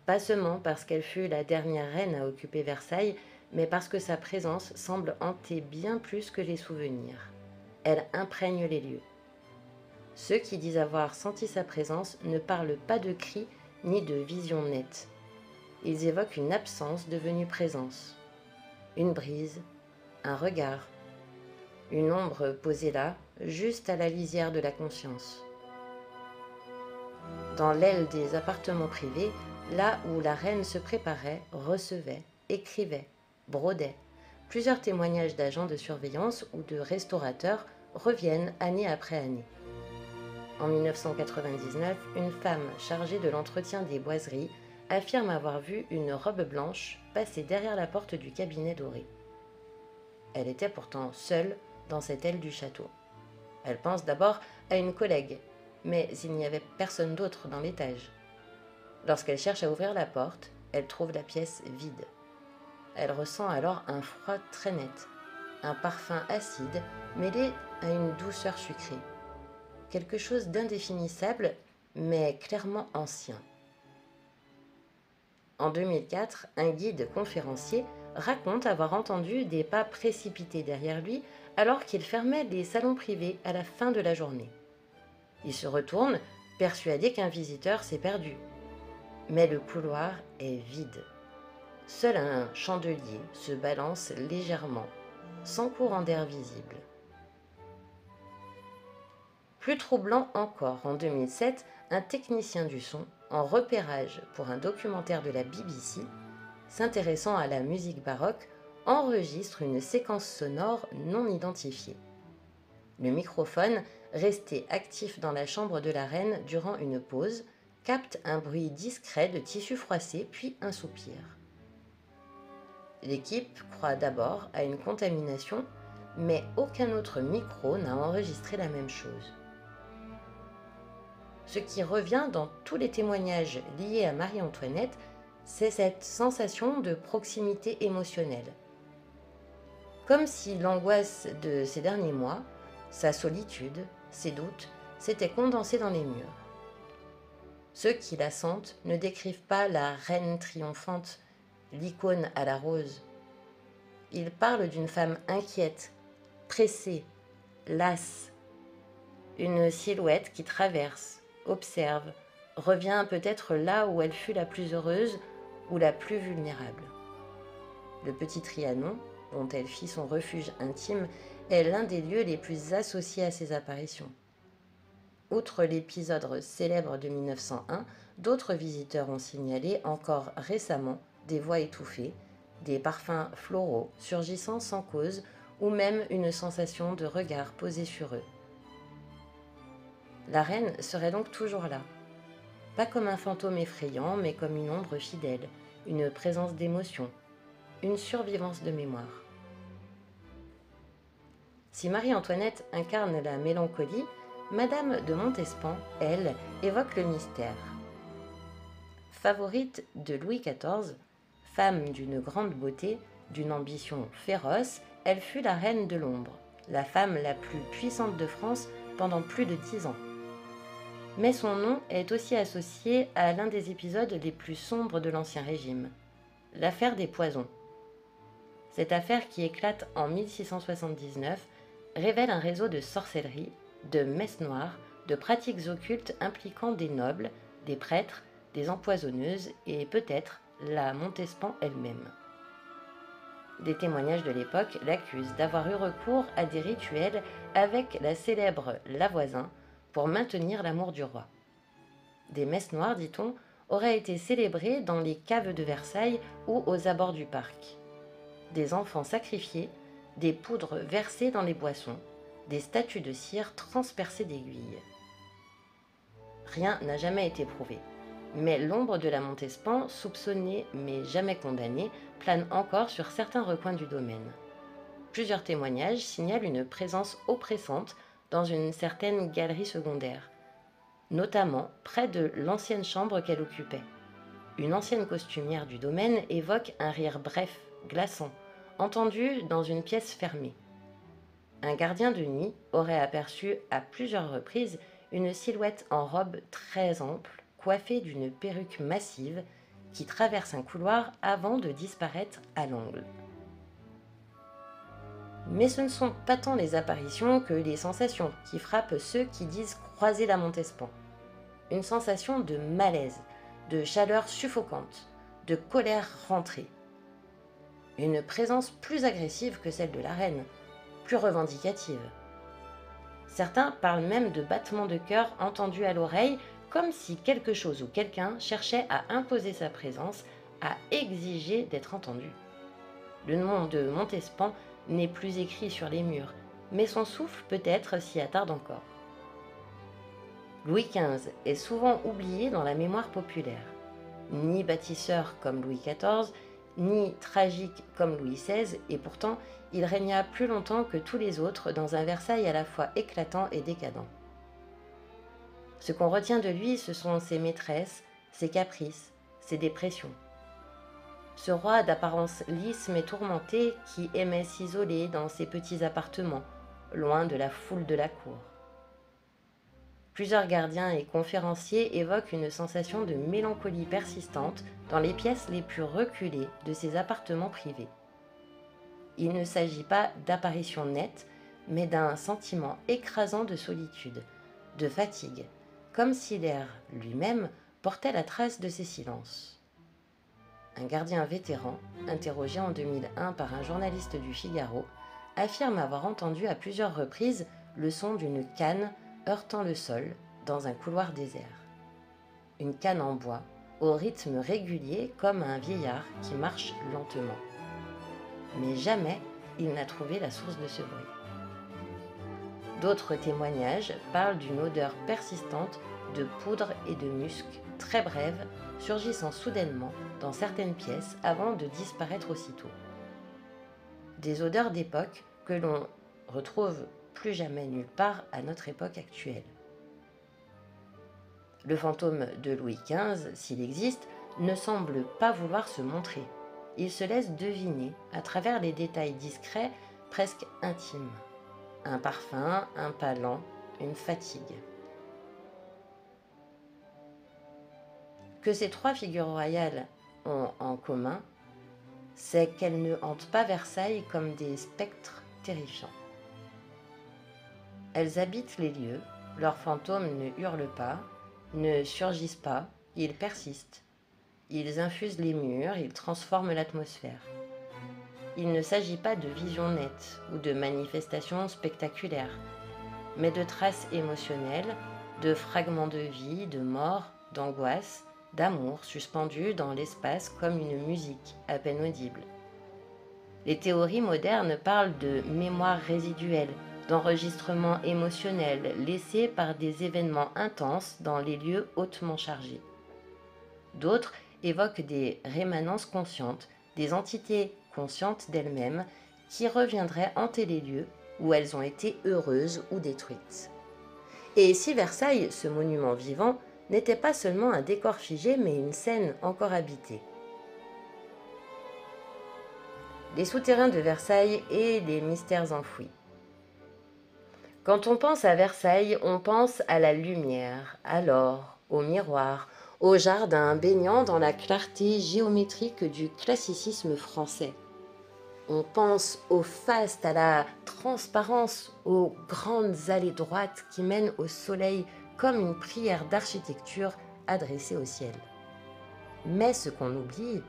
Pas seulement parce qu'elle fut la dernière reine à occuper Versailles, mais parce que sa présence semble hanter bien plus que les souvenirs. Elle imprègne les lieux. Ceux qui disent avoir senti sa présence ne parlent pas de cris ni de visions nettes. Ils évoquent une absence devenue présence. Une brise, un regard, une ombre posée là, juste à la lisière de la conscience. Dans l'aile des appartements privés, là où la reine se préparait, recevait, écrivait, brodait, plusieurs témoignages d'agents de surveillance ou de restaurateurs reviennent année après année. En 1999, une femme chargée de l'entretien des boiseries affirme avoir vu une robe blanche passer derrière la porte du cabinet doré. Elle était pourtant seule dans cette aile du château. Elle pense d'abord à une collègue, mais il n'y avait personne d'autre dans l'étage. Lorsqu'elle cherche à ouvrir la porte, elle trouve la pièce vide. Elle ressent alors un froid très net, un parfum acide mêlé à une douceur sucrée. Quelque chose d'indéfinissable, mais clairement ancien. En 2004, un guide conférencier raconte avoir entendu des pas précipités derrière lui alors qu'il fermait les salons privés à la fin de la journée. Il se retourne, persuadé qu'un visiteur s'est perdu. Mais le couloir est vide. Seul un chandelier se balance légèrement, sans courant d'air visible. Plus troublant encore, en 2007, un technicien du son, en repérage pour un documentaire de la BBC, s'intéressant à la musique baroque, enregistre une séquence sonore non identifiée. Le microphone, resté actif dans la chambre de la reine durant une pause, capte un bruit discret de tissu froissé puis un soupir. L'équipe croit d'abord à une contamination, mais aucun autre micro n'a enregistré la même chose. Ce qui revient dans tous les témoignages liés à Marie-Antoinette, c'est cette sensation de proximité émotionnelle. Comme si l'angoisse de ces derniers mois, sa solitude, ses doutes, s'étaient condensés dans les murs. Ceux qui la sentent ne décrivent pas la reine triomphante, l'icône à la rose. Ils parlent d'une femme inquiète, pressée, lasse, une silhouette qui traverse, observe, revient peut-être là où elle fut la plus heureuse ou la plus vulnérable. Le petit Trianon, dont elle fit son refuge intime, est l'un des lieux les plus associés à ces apparitions. Outre l'épisode célèbre de 1901, d'autres visiteurs ont signalé encore récemment des voix étouffées, des parfums floraux surgissant sans cause ou même une sensation de regard posé sur eux. La reine serait donc toujours là, pas comme un fantôme effrayant, mais comme une ombre fidèle, une présence d'émotion, une survivance de mémoire. Si Marie-Antoinette incarne la mélancolie, Madame de Montespan, elle, évoque le mystère. Favorite de Louis XIV, femme d'une grande beauté, d'une ambition féroce, elle fut la reine de l'ombre, la femme la plus puissante de France pendant plus de 10 ans. Mais son nom est aussi associé à l'un des épisodes les plus sombres de l'Ancien Régime, l'affaire des poisons. Cette affaire qui éclate en 1679 révèle un réseau de sorcellerie, de messes noires, de pratiques occultes impliquant des nobles, des prêtres, des empoisonneuses et peut-être la Montespan elle-même. Des témoignages de l'époque l'accusent d'avoir eu recours à des rituels avec la célèbre Lavoisin pour maintenir l'amour du roi. Des messes noires, dit-on, auraient été célébrées dans les caves de Versailles ou aux abords du parc. Des enfants sacrifiés, des poudres versées dans les boissons, des statues de cire transpercées d'aiguilles. Rien n'a jamais été prouvé. Mais l'ombre de la Montespan, soupçonnée mais jamais condamnée, plane encore sur certains recoins du domaine. Plusieurs témoignages signalent une présence oppressante dans une certaine galerie secondaire, notamment près de l'ancienne chambre qu'elle occupait. Une ancienne costumière du domaine évoque un rire bref, glaçant, entendu dans une pièce fermée. Un gardien de nuit aurait aperçu à plusieurs reprises une silhouette en robe très ample, coiffée d'une perruque massive, qui traverse un couloir avant de disparaître à l'angle. Mais ce ne sont pas tant les apparitions que les sensations qui frappent ceux qui disent croiser la Montespan. Une sensation de malaise, de chaleur suffocante, de colère rentrée. Une présence plus agressive que celle de la reine, plus revendicative. Certains parlent même de battements de cœur entendus à l'oreille, comme si quelque chose ou quelqu'un cherchait à imposer sa présence, à exiger d'être entendu. Le nom de Montespan n'est plus écrit sur les murs, mais son souffle peut-être s'y attarde encore. Louis XV est souvent oublié dans la mémoire populaire. Ni bâtisseur comme Louis XIV, ni tragique comme Louis XVI, et pourtant il régna plus longtemps que tous les autres dans un Versailles à la fois éclatant et décadent. Ce qu'on retient de lui, ce sont ses maîtresses, ses caprices, ses dépressions. Ce roi d'apparence lisse mais tourmenté qui aimait s'isoler dans ses petits appartements, loin de la foule de la cour. Plusieurs gardiens et conférenciers évoquent une sensation de mélancolie persistante dans les pièces les plus reculées de ses appartements privés. Il ne s'agit pas d'apparitions nettes, mais d'un sentiment écrasant de solitude, de fatigue, comme si l'air lui-même portait la trace de ces silences. Un gardien vétéran, interrogé en 2001 par un journaliste du Figaro, affirme avoir entendu à plusieurs reprises le son d'une canne heurtant le sol dans un couloir désert. Une canne en bois, au rythme régulier comme un vieillard qui marche lentement. Mais jamais il n'a trouvé la source de ce bruit. D'autres témoignages parlent d'une odeur persistante de poudre et de musc, très brève, surgissant soudainement dans certaines pièces avant de disparaître aussitôt. Des odeurs d'époque que l'on retrouve plus jamais nulle part à notre époque actuelle. Le fantôme de Louis XV, s'il existe, ne semble pas vouloir se montrer. Il se laisse deviner à travers les détails discrets, presque intimes. Un parfum, un pas lent, une fatigue. Que ces trois figures royales ont en commun, c'est qu'elles ne hantent pas Versailles comme des spectres terrifiants. Elles habitent les lieux, leurs fantômes ne hurlent pas, ne surgissent pas, ils persistent. Ils infusent les murs, ils transforment l'atmosphère. Il ne s'agit pas de visions nettes ou de manifestations spectaculaires, mais de traces émotionnelles, de fragments de vie, de mort, d'angoisse, d'amour suspendus dans l'espace comme une musique à peine audible. Les théories modernes parlent de mémoire résiduelle, d'enregistrements émotionnels laissés par des événements intenses dans les lieux hautement chargés. D'autres évoquent des rémanences conscientes, des entités conscientes d'elles-mêmes qui reviendraient hanter les lieux où elles ont été heureuses ou détruites. Et si Versailles, ce monument vivant, n'était pas seulement un décor figé mais une scène encore habitée. Les souterrains de Versailles et les mystères enfouis. Quand on pense à Versailles, on pense à la lumière, à l'or, au miroir, au jardin baignant dans la clarté géométrique du classicisme français. On pense au faste, à la transparence, aux grandes allées droites qui mènent au soleil comme une prière d'architecture adressée au ciel. Mais ce qu'on oublie,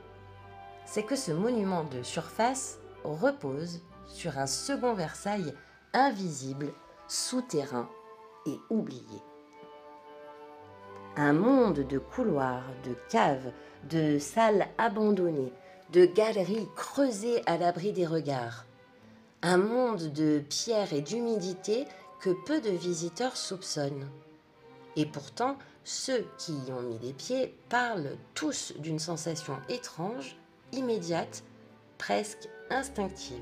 c'est que ce monument de surface repose sur un second Versailles invisible, souterrain et oublié. Un monde de couloirs, de caves, de salles abandonnées, de galeries creusées à l'abri des regards. Un monde de pierre et d'humidité que peu de visiteurs soupçonnent. Et pourtant, Ceux qui y ont mis les pieds parlent tous d'une sensation étrange, immédiate, presque instinctive.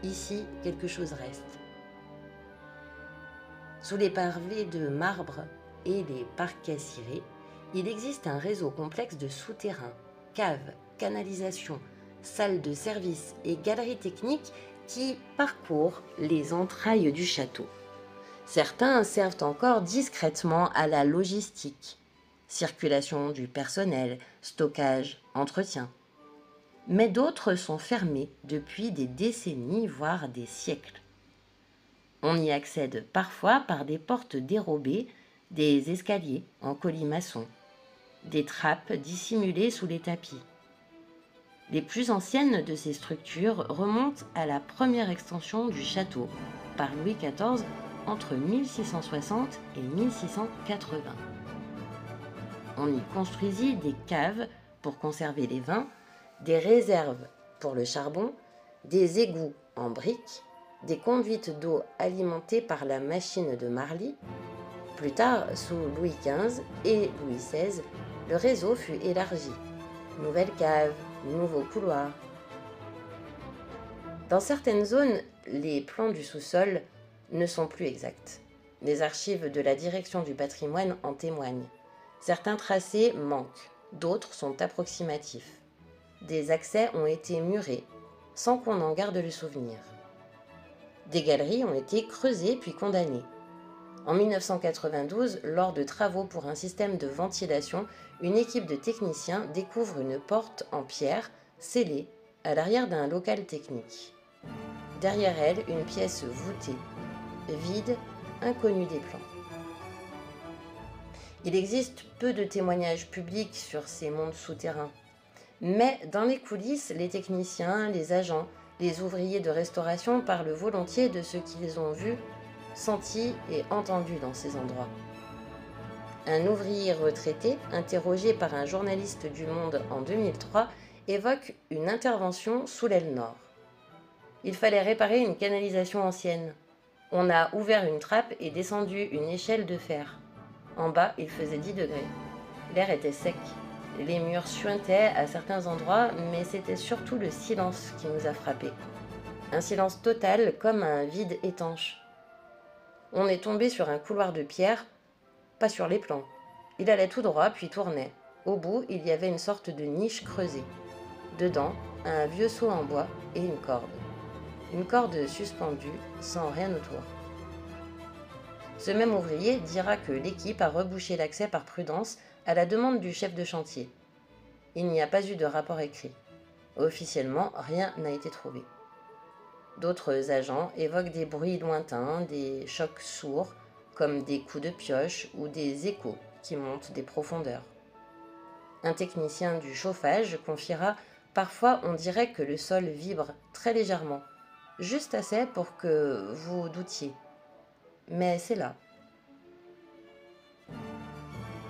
Ici, quelque chose reste. Sous les pavés de marbre et les parquets cirés, il existe un réseau complexe de souterrains, caves, canalisations, salles de service et galeries techniques qui parcourent les entrailles du château. Certains servent encore discrètement à la logistique, circulation du personnel, stockage, entretien. Mais d'autres sont fermés depuis des décennies, voire des siècles. On y accède parfois par des portes dérobées, des escaliers en colimaçon, des trappes dissimulées sous les tapis. Les plus anciennes de ces structures remontent à la première extension du château par Louis XIV entre 1660 et 1680. On y construisit des caves pour conserver les vins, des réserves pour le charbon, des égouts en briques, des conduites d'eau alimentées par la machine de Marly. Plus tard, sous Louis XV et Louis XVI, le réseau fut élargi. Nouvelles caves, nouveaux couloirs. Dans certaines zones, les plans du sous-sol ne sont plus exacts. Les archives de la direction du patrimoine en témoignent. Certains tracés manquent, d'autres sont approximatifs. Des accès ont été murés, sans qu'on en garde le souvenir. Des galeries ont été creusées puis condamnées. En 1992, lors de travaux pour un système de ventilation, une équipe de techniciens découvre une porte en pierre scellée à l'arrière d'un local technique. Derrière elle, une pièce voûtée, vide, inconnue des plans. Il existe peu de témoignages publics sur ces mondes souterrains, mais dans les coulisses, les techniciens, les agents, les ouvriers de restauration parlent volontiers de ce qu'ils ont vu, senti et entendu dans ces endroits. Un ouvrier retraité, interrogé par un journaliste du Monde en 2003, évoque une intervention sous l'aile nord. Il fallait réparer une canalisation ancienne. On a ouvert une trappe et descendu une échelle de fer. En bas, il faisait 10 degrés. L'air était sec. Les murs suintaient à certains endroits, mais c'était surtout le silence qui nous a frappés. Un silence total, comme un vide étanche. On est tombé sur un couloir de pierre, pas sur les plans. Il allait tout droit, puis tournait. Au bout, il y avait une sorte de niche creusée. Dedans, un vieux seau en bois et une corde. Une corde suspendue, sans rien autour. Ce même ouvrier dira que l'équipe a rebouché l'accès par prudence à la demande du chef de chantier. Il n'y a pas eu de rapport écrit. Officiellement, rien n'a été trouvé. D'autres agents évoquent des bruits lointains, des chocs sourds, comme des coups de pioche ou des échos qui montent des profondeurs. Un technicien du chauffage confiera « Parfois, on dirait que le sol vibre très légèrement, juste assez pour que vous doutiez. Mais c'est là. »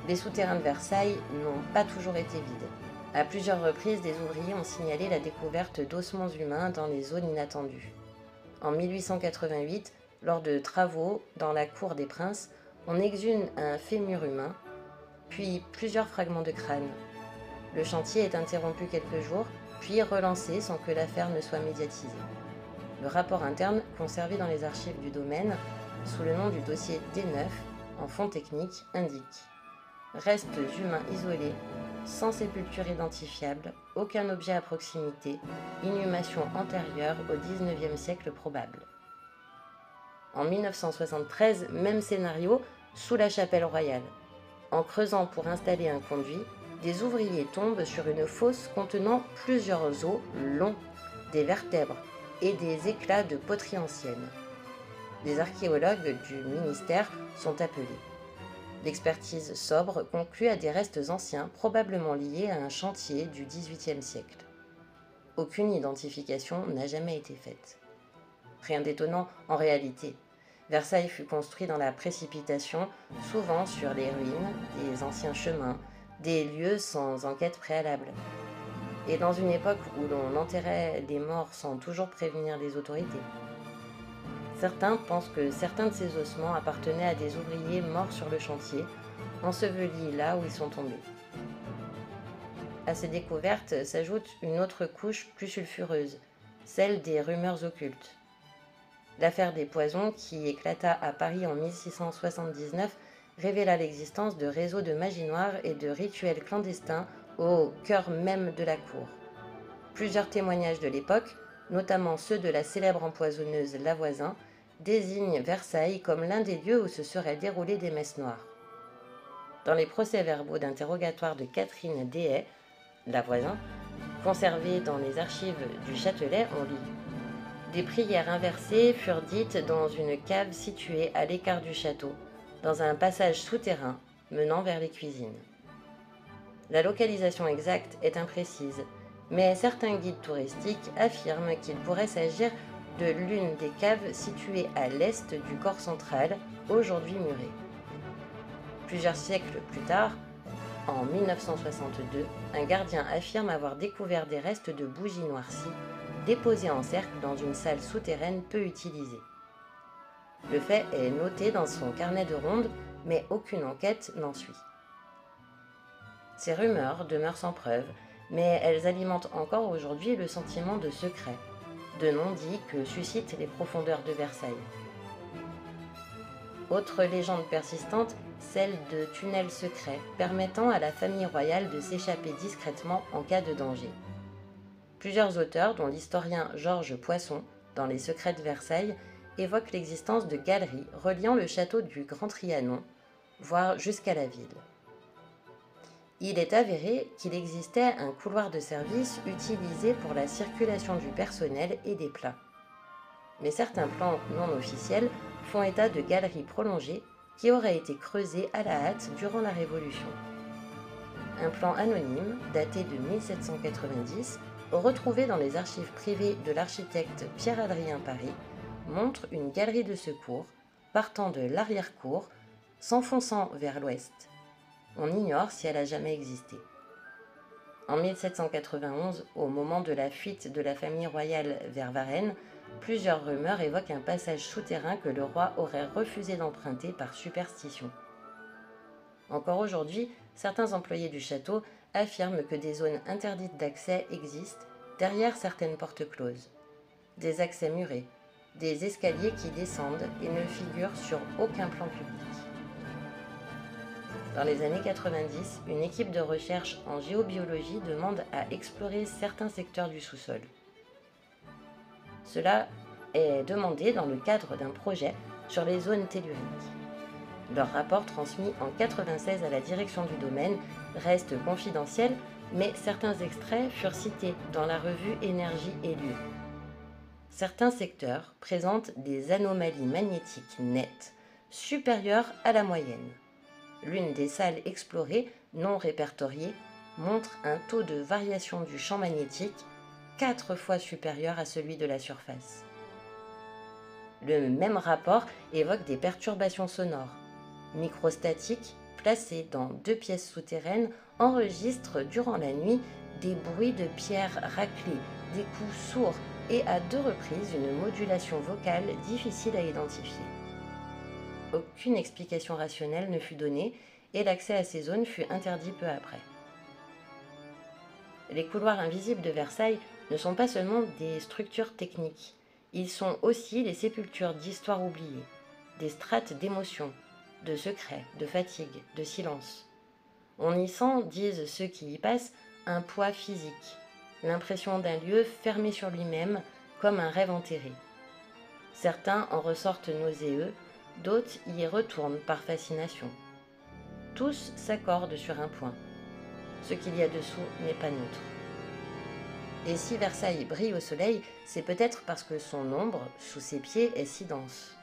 Les souterrains de Versailles n'ont pas toujours été vides. À plusieurs reprises, des ouvriers ont signalé la découverte d'ossements humains dans les zones inattendues. En 1888, lors de travaux dans la cour des Princes, on exhume un fémur humain, puis plusieurs fragments de crâne. Le chantier est interrompu quelques jours, puis relancé sans que l'affaire ne soit médiatisée. Le rapport interne, conservé dans les archives du domaine, sous le nom du dossier D9, en fond technique, indique restes humains isolés, sans sépulture identifiable, aucun objet à proximité, inhumation antérieure au XIXe siècle probable. En 1973, même scénario, sous la chapelle royale. En creusant pour installer un conduit, des ouvriers tombent sur une fosse contenant plusieurs os longs, des vertèbres et des éclats de poterie ancienne. Les archéologues du ministère sont appelés. L'expertise sobre conclut à des restes anciens probablement liés à un chantier du XVIIIe siècle. Aucune identification n'a jamais été faite. Rien d'étonnant en réalité. Versailles fut construit dans la précipitation, souvent sur les ruines, des anciens chemins, des lieux sans enquête préalable. Et dans une époque où l'on enterrait les morts sans toujours prévenir les autorités. Certains pensent que certains de ces ossements appartenaient à des ouvriers morts sur le chantier ensevelis là où ils sont tombés. À ces découvertes s'ajoute une autre couche plus sulfureuse, celle des rumeurs occultes. L'affaire des poisons, qui éclata à Paris en 1679, révéla l'existence de réseaux de magie noire et de rituels clandestins au cœur même de la cour. Plusieurs témoignages de l'époque, notamment ceux de la célèbre empoisonneuse Lavoisin, désignent Versailles comme l'un des lieux où se seraient déroulées des messes noires. Dans les procès-verbaux d'interrogatoire de Catherine Dehaye, Lavoisin, conservés dans les archives du Châtelet, on lit « Des prières inversées furent dites dans une cave située à l'écart du château, dans un passage souterrain menant vers les cuisines. » La localisation exacte est imprécise, mais certains guides touristiques affirment qu'il pourrait s'agir de l'une des caves situées à l'est du corps central, aujourd'hui muré. Plusieurs siècles plus tard, en 1962, un gardien affirme avoir découvert des restes de bougies noircies déposées en cercle dans une salle souterraine peu utilisée. Le fait est noté dans son carnet de ronde, mais aucune enquête n'en suit. Ces rumeurs demeurent sans preuve, mais elles alimentent encore aujourd'hui le sentiment de secret, de non-dit que suscitent les profondeurs de Versailles. Autre légende persistante, celle de tunnels secrets permettant à la famille royale de s'échapper discrètement en cas de danger. Plusieurs auteurs, dont l'historien Georges Poisson, dans Les Secrets de Versailles, évoquent l'existence de galeries reliant le château du Grand Trianon, voire jusqu'à la ville. Il est avéré qu'il existait un couloir de service utilisé pour la circulation du personnel et des plats. Mais certains plans non officiels font état de galeries prolongées qui auraient été creusées à la hâte durant la Révolution. Un plan anonyme, daté de 1790, retrouvé dans les archives privées de l'architecte Pierre-Adrien Paris, montre une galerie de secours partant de l'arrière-cour, s'enfonçant vers l'ouest. On ignore si elle a jamais existé. En 1791, au moment de la fuite de la famille royale vers Varennes, plusieurs rumeurs évoquent un passage souterrain que le roi aurait refusé d'emprunter par superstition. Encore aujourd'hui, certains employés du château affirment que des zones interdites d'accès existent derrière certaines portes closes. Des accès murés, des escaliers qui descendent et ne figurent sur aucun plan public. Dans les années 90, une équipe de recherche en géobiologie demande à explorer certains secteurs du sous-sol. Cela est demandé dans le cadre d'un projet sur les zones telluriques. Leur rapport transmis en 1996 à la direction du domaine reste confidentiel, mais certains extraits furent cités dans la revue Énergie et Lieux. Certains secteurs présentent des anomalies magnétiques nettes, supérieures à la moyenne. L'une des salles explorées, non répertoriée, montre un taux de variation du champ magnétique 4 fois supérieur à celui de la surface. Le même rapport évoque des perturbations sonores. Microstatiques, placées dans 2 pièces souterraines, enregistrent durant la nuit des bruits de pierres raclées, des coups sourds et à 2 reprises une modulation vocale difficile à identifier. Aucune explication rationnelle ne fut donnée et l'accès à ces zones fut interdit peu après. Les couloirs invisibles de Versailles ne sont pas seulement des structures techniques, ils sont aussi les sépultures d'histoires oubliées, des strates d'émotions, de secrets, de fatigue, de silence. On y sent, disent ceux qui y passent, un poids physique, l'impression d'un lieu fermé sur lui-même comme un rêve enterré. Certains en ressortent nauséeux, d'autres y retournent par fascination. Tous s'accordent sur un point. Ce qu'il y a dessous n'est pas neutre. Et si Versailles brille au soleil, c'est peut-être parce que son ombre, sous ses pieds, est si dense.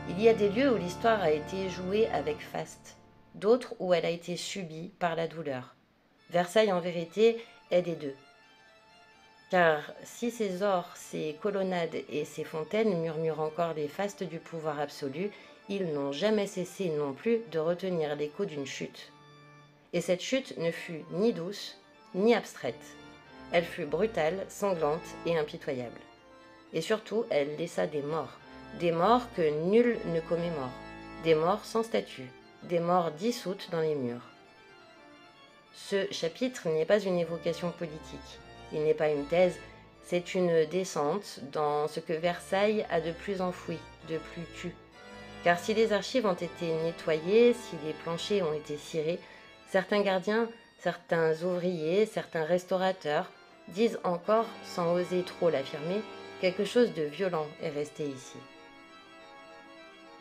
Il y a des lieux où l'histoire a été jouée avec faste, d'autres où elle a été subie par la douleur. Versailles, en vérité, est des deux. Car si ses ors, ses colonnades et ses fontaines murmurent encore les fastes du pouvoir absolu, ils n'ont jamais cessé non plus de retenir l'écho d'une chute. Et cette chute ne fut ni douce, ni abstraite. Elle fut brutale, sanglante et impitoyable. Et surtout, elle laissa des morts, des morts que nul ne commémore, des morts sans statue, des morts dissoutes dans les murs. Ce chapitre n'est pas une évocation politique, il n'est pas une thèse, c'est une descente dans ce que Versailles a de plus enfoui, de plus tu. Car si les archives ont été nettoyées, si les planchers ont été cirés, certains gardiens, certains ouvriers, certains restaurateurs disent encore, sans oser trop l'affirmer, quelque chose de violent est resté ici.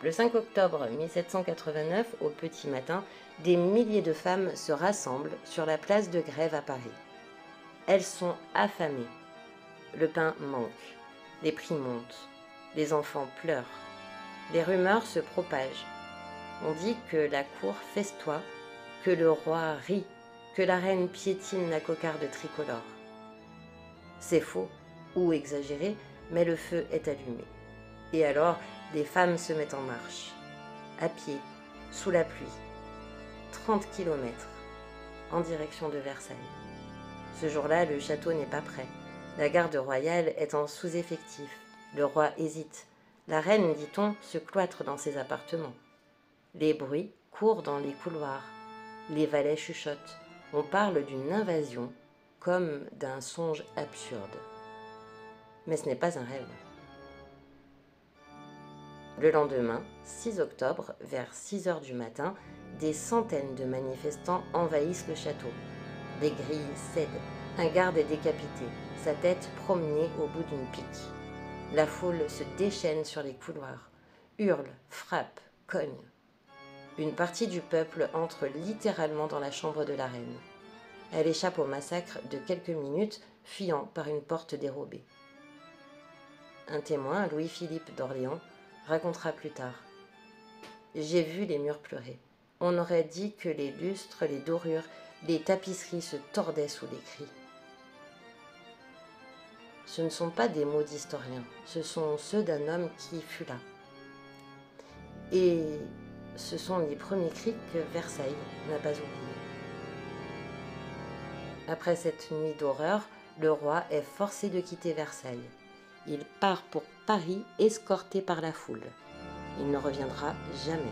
Le 5 octobre 1789, au petit matin, des milliers de femmes se rassemblent sur la place de Grève à Paris. Elles sont affamées. Le pain manque, les prix montent, les enfants pleurent. Les rumeurs se propagent. On dit que la cour festoie, que le roi rit, que la reine piétine la cocarde tricolore. C'est faux ou exagéré, mais le feu est allumé. Et alors, les femmes se mettent en marche, à pied, sous la pluie, 30 kilomètres, en direction de Versailles. Ce jour-là, le château n'est pas prêt. La garde royale est en sous-effectif. Le roi hésite. La reine, dit-on, se cloître dans ses appartements. Les bruits courent dans les couloirs. Les valets chuchotent. On parle d'une invasion, comme d'un songe absurde. Mais ce n'est pas un rêve. Le lendemain, 6 octobre, vers 6 heures du matin, des centaines de manifestants envahissent le château. Les grilles cèdent. Un garde est décapité, sa tête promenée au bout d'une pique. La foule se déchaîne sur les couloirs, hurle, frappe, cogne. Une partie du peuple entre littéralement dans la chambre de la reine. Elle échappe au massacre de quelques minutes, fuyant par une porte dérobée. Un témoin, Louis-Philippe d'Orléans, racontera plus tard. « J'ai vu les murs pleurer. On aurait dit que les lustres, les dorures, les tapisseries se tordaient sous les cris. » Ce ne sont pas des mots d'historien, ce sont ceux d'un homme qui fut là. Et ce sont les premiers cris que Versailles n'a pas oubliés. Après cette nuit d'horreur, le roi est forcé de quitter Versailles. Il part pour Paris, escorté par la foule. Il ne reviendra jamais.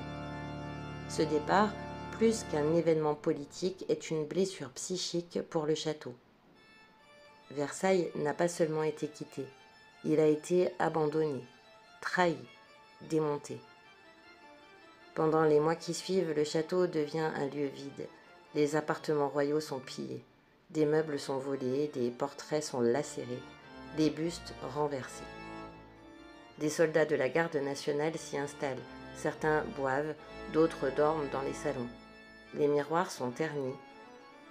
Ce départ, plus qu'un événement politique, est une blessure psychique pour le château. Versailles n'a pas seulement été quitté, il a été abandonné, trahi, démonté. Pendant les mois qui suivent, le château devient un lieu vide. Les appartements royaux sont pillés, des meubles sont volés, des portraits sont lacérés, des bustes renversés. Des soldats de la garde nationale s'y installent. Certains boivent, d'autres dorment dans les salons. Les miroirs sont ternis,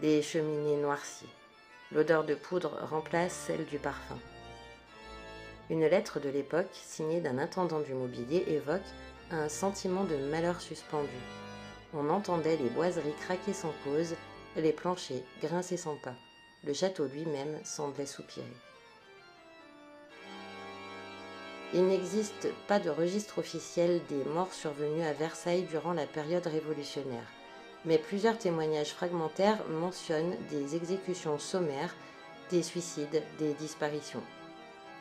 les cheminées noircies. L'odeur de poudre remplace celle du parfum. Une lettre de l'époque, signée d'un intendant du mobilier, évoque un sentiment de malheur suspendu. On entendait les boiseries craquer sans cause, les planchers grincer sans pas. Le château lui-même semblait soupirer. Il n'existe pas de registre officiel des morts survenus à Versailles durant la période révolutionnaire, mais plusieurs témoignages fragmentaires mentionnent des exécutions sommaires, des suicides, des disparitions.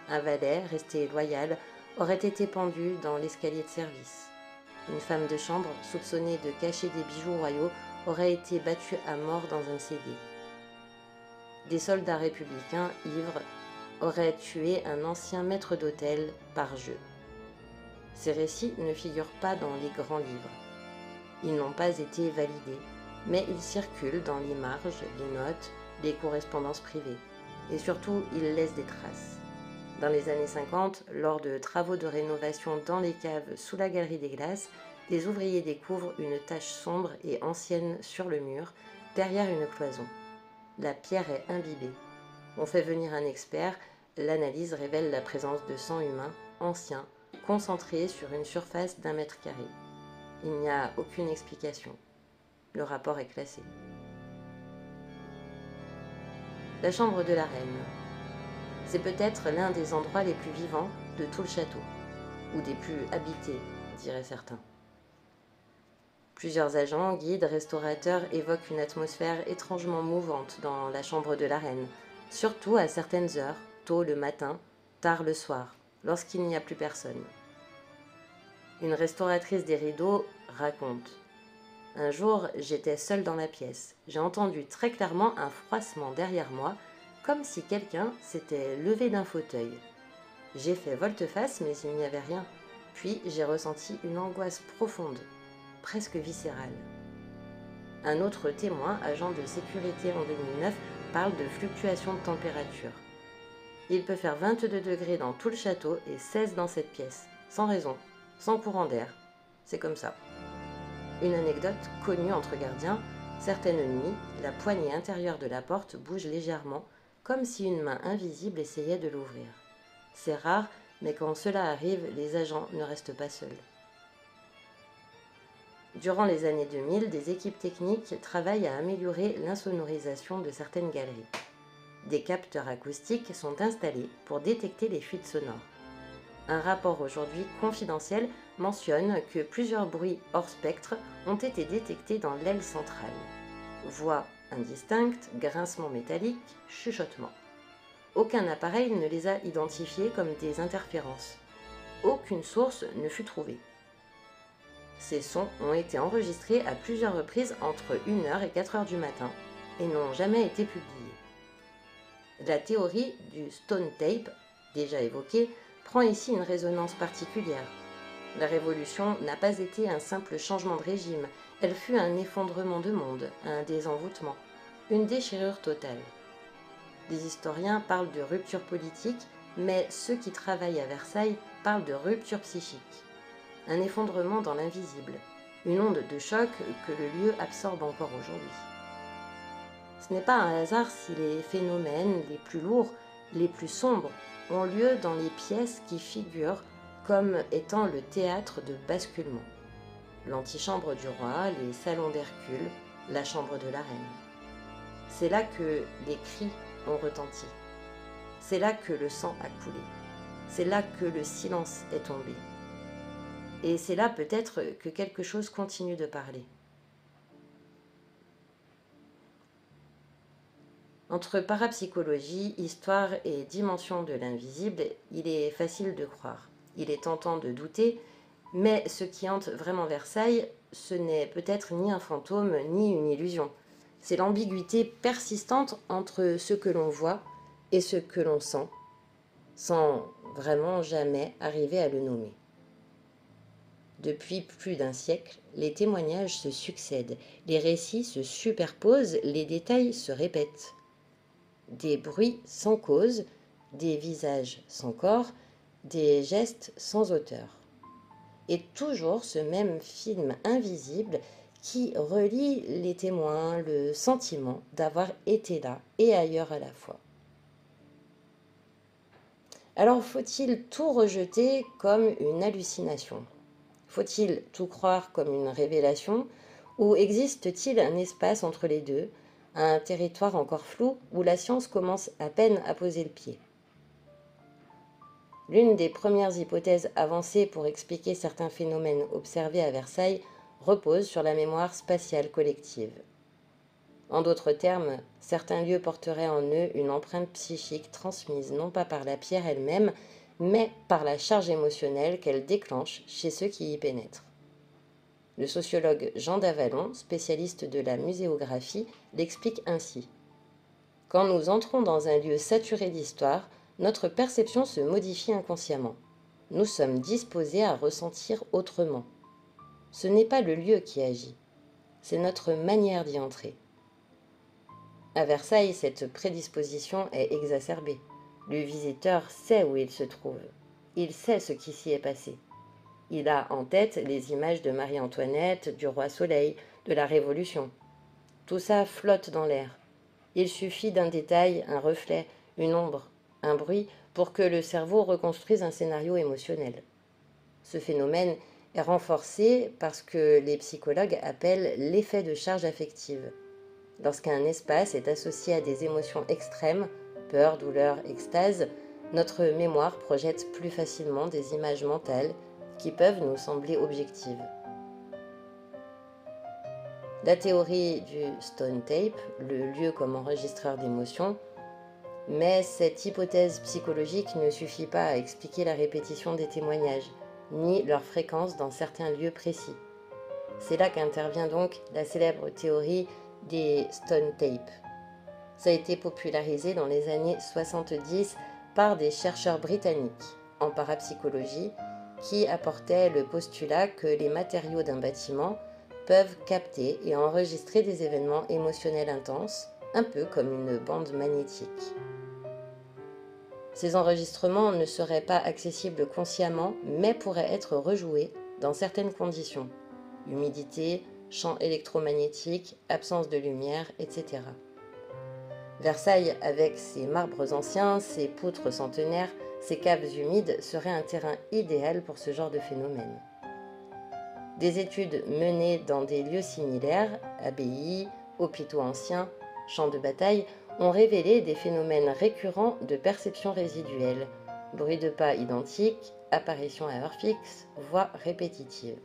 Un valet, resté loyal, aurait été pendu dans l'escalier de service. Une femme de chambre, soupçonnée de cacher des bijoux royaux, aurait été battue à mort dans un cellier. Des soldats républicains, ivres, auraient tué un ancien maître d'hôtel par jeu. Ces récits ne figurent pas dans les grands livres. Ils n'ont pas été validés, mais ils circulent dans les marges, les notes, les correspondances privées. Et surtout, ils laissent des traces. Dans les années 50, lors de travaux de rénovation dans les caves sous la galerie des glaces, des ouvriers découvrent une tache sombre et ancienne sur le mur, derrière une cloison. La pierre est imbibée. On fait venir un expert, l'analyse révèle la présence de sang humain ancien, concentré sur une surface d'1 mètre carré. Il n'y a aucune explication. Le rapport est classé. La chambre de la reine. C'est peut-être l'un des endroits les plus vivants de tout le château, ou des plus habités, diraient certains. Plusieurs agents, guides, restaurateurs évoquent une atmosphère étrangement mouvante dans la chambre de la reine, surtout à certaines heures, tôt le matin, tard le soir, lorsqu'il n'y a plus personne. Une restauratrice des rideaux raconte: un jour, j'étais seule dans la pièce. J'ai entendu très clairement un froissement derrière moi, comme si quelqu'un s'était levé d'un fauteuil. J'ai fait volte-face, mais il n'y avait rien. Puis j'ai ressenti une angoisse profonde, presque viscérale. Un autre témoin, agent de sécurité en 2009, parle de fluctuations de température. Il peut faire 22 degrés dans tout le château et 16 dans cette pièce, sans raison, sans courant d'air. C'est comme ça. Une anecdote connue entre gardiens: certaines nuits, la poignée intérieure de la porte bouge légèrement, comme si une main invisible essayait de l'ouvrir. C'est rare, mais quand cela arrive, les agents ne restent pas seuls. Durant les années 2000, des équipes techniques travaillent à améliorer l'insonorisation de certaines galeries. Des capteurs acoustiques sont installés pour détecter les fuites sonores. Un rapport aujourd'hui confidentiel mentionne que plusieurs bruits hors spectre ont été détectés dans l'aile centrale. Voix indistinctes, grincements métalliques, chuchotements. Aucun appareil ne les a identifiés comme des interférences. Aucune source ne fut trouvée. Ces sons ont été enregistrés à plusieurs reprises entre 1h et 4h du matin et n'ont jamais été publiés. La théorie du stone tape, déjà évoquée, prend ici une résonance particulière. La révolution n'a pas été un simple changement de régime, elle fut un effondrement de monde, un désenvoûtement, une déchirure totale. Les historiens parlent de rupture politique, mais ceux qui travaillent à Versailles parlent de rupture psychique. Un effondrement dans l'invisible, une onde de choc que le lieu absorbe encore aujourd'hui. Ce n'est pas un hasard si les phénomènes les plus lourds, les plus sombres, ont lieu dans les pièces qui figurent comme étant le théâtre de basculement. L'antichambre du roi, les salons d'Hercule, la chambre de la reine. C'est là que les cris ont retenti. C'est là que le sang a coulé. C'est là que le silence est tombé. Et c'est là peut-être que quelque chose continue de parler. Entre parapsychologie, histoire et dimension de l'invisible, il est facile de croire. Il est tentant de douter, mais ce qui hante vraiment Versailles, ce n'est peut-être ni un fantôme ni une illusion. C'est l'ambiguïté persistante entre ce que l'on voit et ce que l'on sent, sans vraiment jamais arriver à le nommer. Depuis plus d'un siècle, les témoignages se succèdent, les récits se superposent, les détails se répètent. Des bruits sans cause, des visages sans corps, des gestes sans auteur. Et toujours ce même film invisible qui relie les témoins, le sentiment d'avoir été là et ailleurs à la fois. Alors faut-il tout rejeter comme une hallucination ? Faut-il tout croire comme une révélation ? Ou existe-t-il un espace entre les deux, un territoire encore flou où la science commence à peine à poser le pied ? L'une des premières hypothèses avancées pour expliquer certains phénomènes observés à Versailles repose sur la mémoire spatiale collective. En d'autres termes, certains lieux porteraient en eux une empreinte psychique transmise non pas par la pierre elle-même, mais par la charge émotionnelle qu'elle déclenche chez ceux qui y pénètrent. Le sociologue Jean Davalon, spécialiste de la muséographie, l'explique ainsi. Quand nous entrons dans un lieu saturé d'histoire, notre perception se modifie inconsciemment. Nous sommes disposés à ressentir autrement. Ce n'est pas le lieu qui agit, c'est notre manière d'y entrer. À Versailles, cette prédisposition est exacerbée. Le visiteur sait où il se trouve. Il sait ce qui s'y est passé. Il a en tête les images de Marie-Antoinette, du roi Soleil, de la Révolution. Tout ça flotte dans l'air. Il suffit d'un détail, un reflet, une ombre, un bruit pour que le cerveau reconstruise un scénario émotionnel. Ce phénomène est renforcé par ce que les psychologues appellent l'effet de charge affective. Lorsqu'un espace est associé à des émotions extrêmes, peur, douleur, extase, notre mémoire projette plus facilement des images mentales qui peuvent nous sembler objectives. La théorie du stone tape, le lieu comme enregistreur d'émotions, mais cette hypothèse psychologique ne suffit pas à expliquer la répétition des témoignages, ni leur fréquence dans certains lieux précis. C'est là qu'intervient donc la célèbre théorie des stone tapes. Ça a été popularisé dans les années 70 par des chercheurs britanniques en parapsychologie qui apportaient le postulat que les matériaux d'un bâtiment peuvent capter et enregistrer des événements émotionnels intenses, un peu comme une bande magnétique. Ces enregistrements ne seraient pas accessibles consciemment, mais pourraient être rejoués dans certaines conditions: humidité, champ électromagnétique, absence de lumière, etc. Versailles, avec ses marbres anciens, ses poutres centenaires, ses caves humides, serait un terrain idéal pour ce genre de phénomène. Des études menées dans des lieux similaires, abbayes, hôpitaux anciens, champs de bataille, ont révélé des phénomènes récurrents de perception résiduelle, bruit de pas identiques, apparitions à heure fixe, voix répétitives.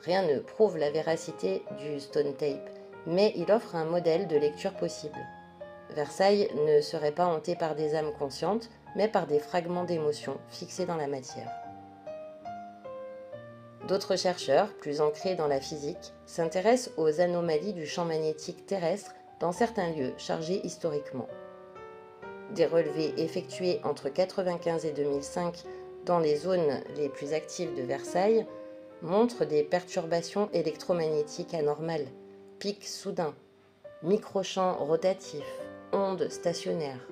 Rien ne prouve la véracité du stone tape, mais il offre un modèle de lecture possible. Versailles ne serait pas hanté par des âmes conscientes, mais par des fragments d'émotions fixés dans la matière. D'autres chercheurs, plus ancrés dans la physique, s'intéressent aux anomalies du champ magnétique terrestre dans certains lieux chargés historiquement. Des relevés effectués entre 1995 et 2005 dans les zones les plus actives de Versailles montrent des perturbations électromagnétiques anormales, pics soudains, microchamps rotatifs, ondes stationnaires.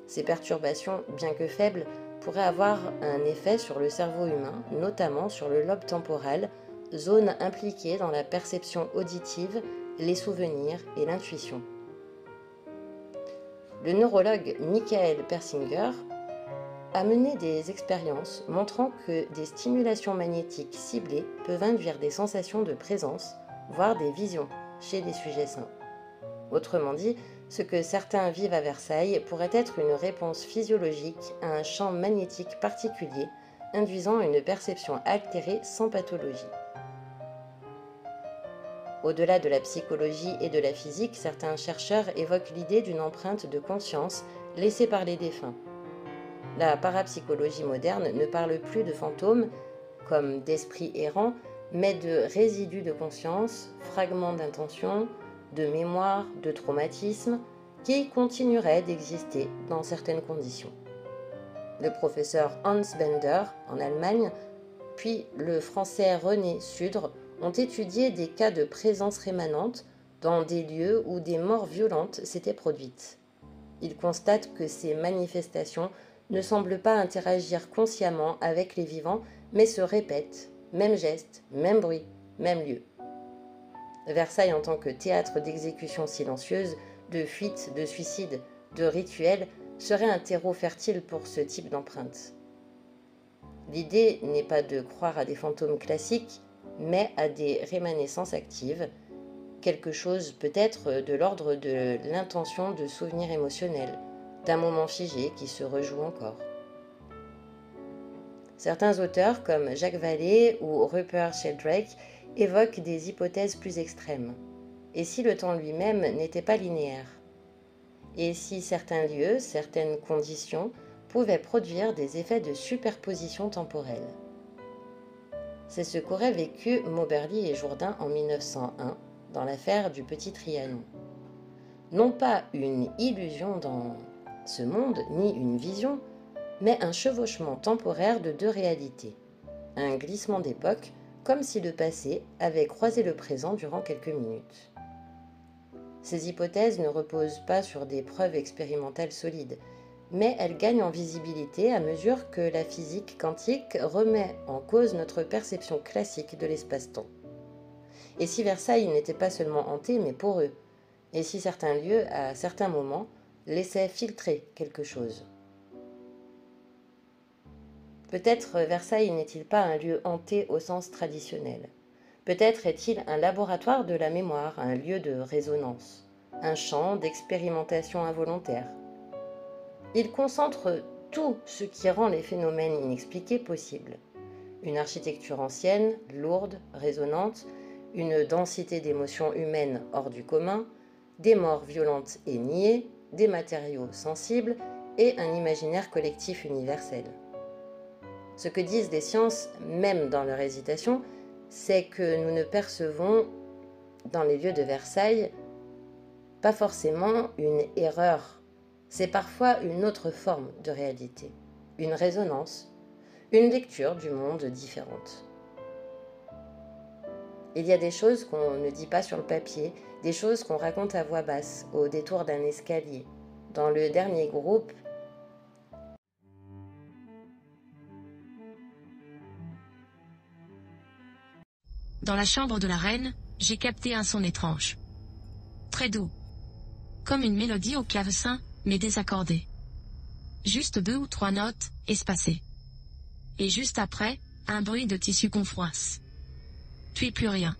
Ces perturbations, bien que faibles, pourraient avoir un effet sur le cerveau humain, notamment sur le lobe temporal, zone impliquée dans la perception auditive, les souvenirs et l'intuition. Le neurologue Michael Persinger a mené des expériences montrant que des stimulations magnétiques ciblées peuvent induire des sensations de présence, voire des visions, chez les sujets sains. Autrement dit, ce que certains vivent à Versailles pourrait être une réponse physiologique à un champ magnétique particulier, induisant une perception altérée sans pathologie. Au-delà de la psychologie et de la physique, certains chercheurs évoquent l'idée d'une empreinte de conscience laissée par les défunts. La parapsychologie moderne ne parle plus de fantômes, comme d'esprits errants, mais de résidus de conscience, fragments d'intention, de mémoire, de traumatisme, qui continueraient d'exister dans certaines conditions. Le professeur Hans Bender, en Allemagne, puis le français René Sudre ont étudié des cas de présence rémanente dans des lieux où des morts violentes s'étaient produites. Ils constatent que ces manifestations ne semblent pas interagir consciemment avec les vivants, mais se répètent, même geste, même bruit, même lieu. Versailles en tant que théâtre d'exécutions silencieuses, de fuites, de suicides, de rituels, serait un terreau fertile pour ce type d'empreinte. L'idée n'est pas de croire à des fantômes classiques, mais à des rémanescences actives, quelque chose peut-être de l'ordre de l'intention de souvenirs émotionnels, d'un moment figé qui se rejoue encore. Certains auteurs, comme Jacques Vallée ou Rupert Sheldrake, évoquent des hypothèses plus extrêmes. Et si le temps lui-même n'était pas linéaire? Et si certains lieux, certaines conditions pouvaient produire des effets de superposition temporelle? C'est ce qu'auraient vécu Mauberly et Jourdain en 1901 dans l'affaire du Petit Trianon. Non pas une illusion dans ce monde, ni une vision, mais un chevauchement temporaire de deux réalités, un glissement d'époque, comme si le passé avait croisé le présent durant quelques minutes. Ces hypothèses ne reposent pas sur des preuves expérimentales solides, mais elles gagnent en visibilité à mesure que la physique quantique remet en cause notre perception classique de l'espace-temps. Et si Versailles n'était pas seulement hanté, mais poreux? Et si certains lieux, à certains moments, laissaient filtrer quelque chose? Peut-être Versailles n'est-il pas un lieu hanté au sens traditionnel. Peut-être est-il un laboratoire de la mémoire, un lieu de résonance, un champ d'expérimentation involontaire. Il concentre tout ce qui rend les phénomènes inexpliqués possibles. Une architecture ancienne, lourde, résonante, une densité d'émotions humaines hors du commun, des morts violentes et niées, des matériaux sensibles et un imaginaire collectif universel. Ce que disent les sciences, même dans leur hésitation, c'est que nous ne percevons dans les lieux de Versailles pas forcément une erreur. C'est parfois une autre forme de réalité, une résonance, une lecture du monde différente. Il y a des choses qu'on ne dit pas sur le papier, des choses qu'on raconte à voix basse, au détour d'un escalier. Dans le dernier groupe, Dans la chambre de la reine, j'ai capté un son étrange. Très doux. Comme une mélodie au clavecin, mais désaccordée. Juste 2 ou 3 notes, espacées. Et juste après, un bruit de tissu qu'on froisse. Puis plus rien.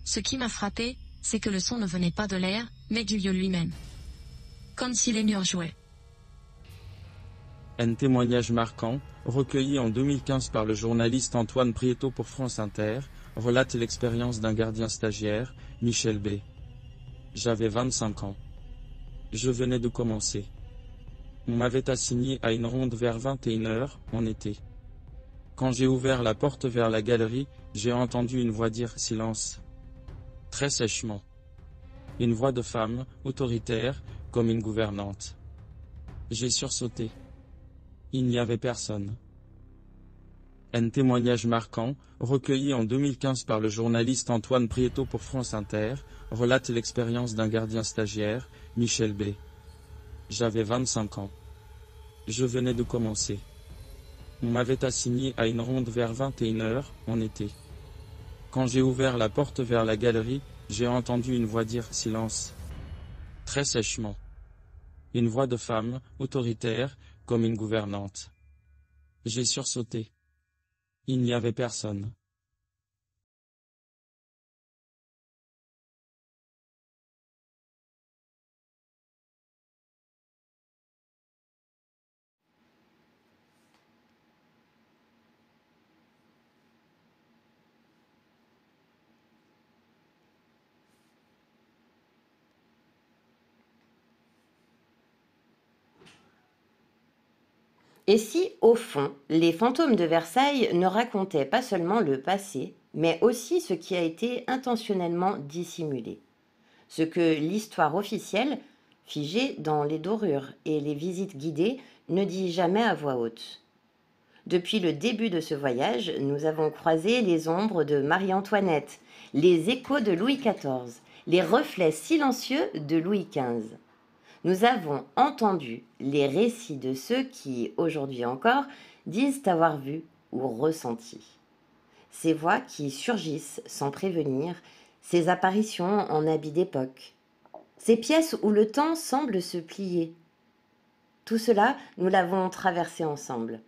Ce qui m'a frappé, c'est que le son ne venait pas de l'air, mais du lieu lui-même. Comme si les murs jouaient. Un témoignage marquant, recueilli en 2015 par le journaliste Antoine Prieto pour France Inter, relate l'expérience d'un gardien stagiaire, Michel B. J'avais 25 ans. Je venais de commencer. On m'avait assigné à une ronde vers 21h, en été. Quand j'ai ouvert la porte vers la galerie, j'ai entendu une voix dire « Silence ». Très sèchement. Une voix de femme, autoritaire, comme une gouvernante. J'ai sursauté. Il n'y avait personne. Un témoignage marquant, recueilli en 2015 par le journaliste Antoine Prieto pour France Inter, relate l'expérience d'un gardien stagiaire, Michel B. J'avais 25 ans. Je venais de commencer. On m'avait assigné à une ronde vers 21h, en été. Quand j'ai ouvert la porte vers la galerie, j'ai entendu une voix dire « Silence ». Très sèchement. Une voix de femme, autoritaire, comme une gouvernante. J'ai sursauté. Il n'y avait personne. et si, au fond, les fantômes de Versailles ne racontaient pas seulement le passé, mais aussi ce qui a été intentionnellement dissimulé, ce que l'histoire officielle, figée dans les dorures et les visites guidées, ne dit jamais à voix haute. Depuis le début de ce voyage, nous avons croisé les ombres de Marie-Antoinette, les échos de Louis XIV, les reflets silencieux de Louis XV. Nous avons entendu les récits de ceux qui, aujourd'hui encore, disent avoir vu ou ressenti. Ces voix qui surgissent sans prévenir, ces apparitions en habits d'époque, ces pièces où le temps semble se plier. Tout cela, nous l'avons traversé ensemble.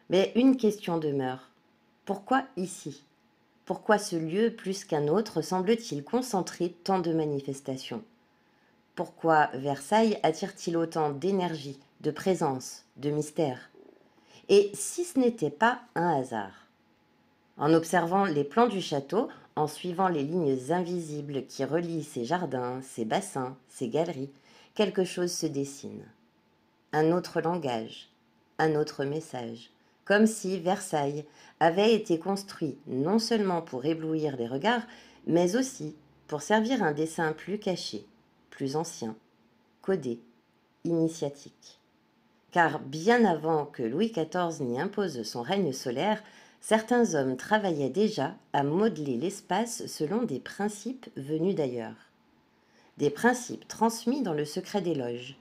Mais une question demeure. Pourquoi ici ? Pourquoi ce lieu plus qu'un autre semble-t-il concentrer tant de manifestations ? Pourquoi Versailles attire-t-il autant d'énergie, de présence, de mystère ? Et si ce n'était pas un hasard ? En observant les plans du château, en suivant les lignes invisibles qui relient ses jardins, ses bassins, ses galeries, quelque chose se dessine. Un autre langage, un autre message, comme si Versailles avait été construit non seulement pour éblouir les regards, mais aussi pour servir un dessein plus caché, plus ancien, codé, initiatique. Car bien avant que Louis XIV n'y impose son règne solaire, certains hommes travaillaient déjà à modeler l'espace selon des principes venus d'ailleurs. Des principes transmis dans le secret des loges,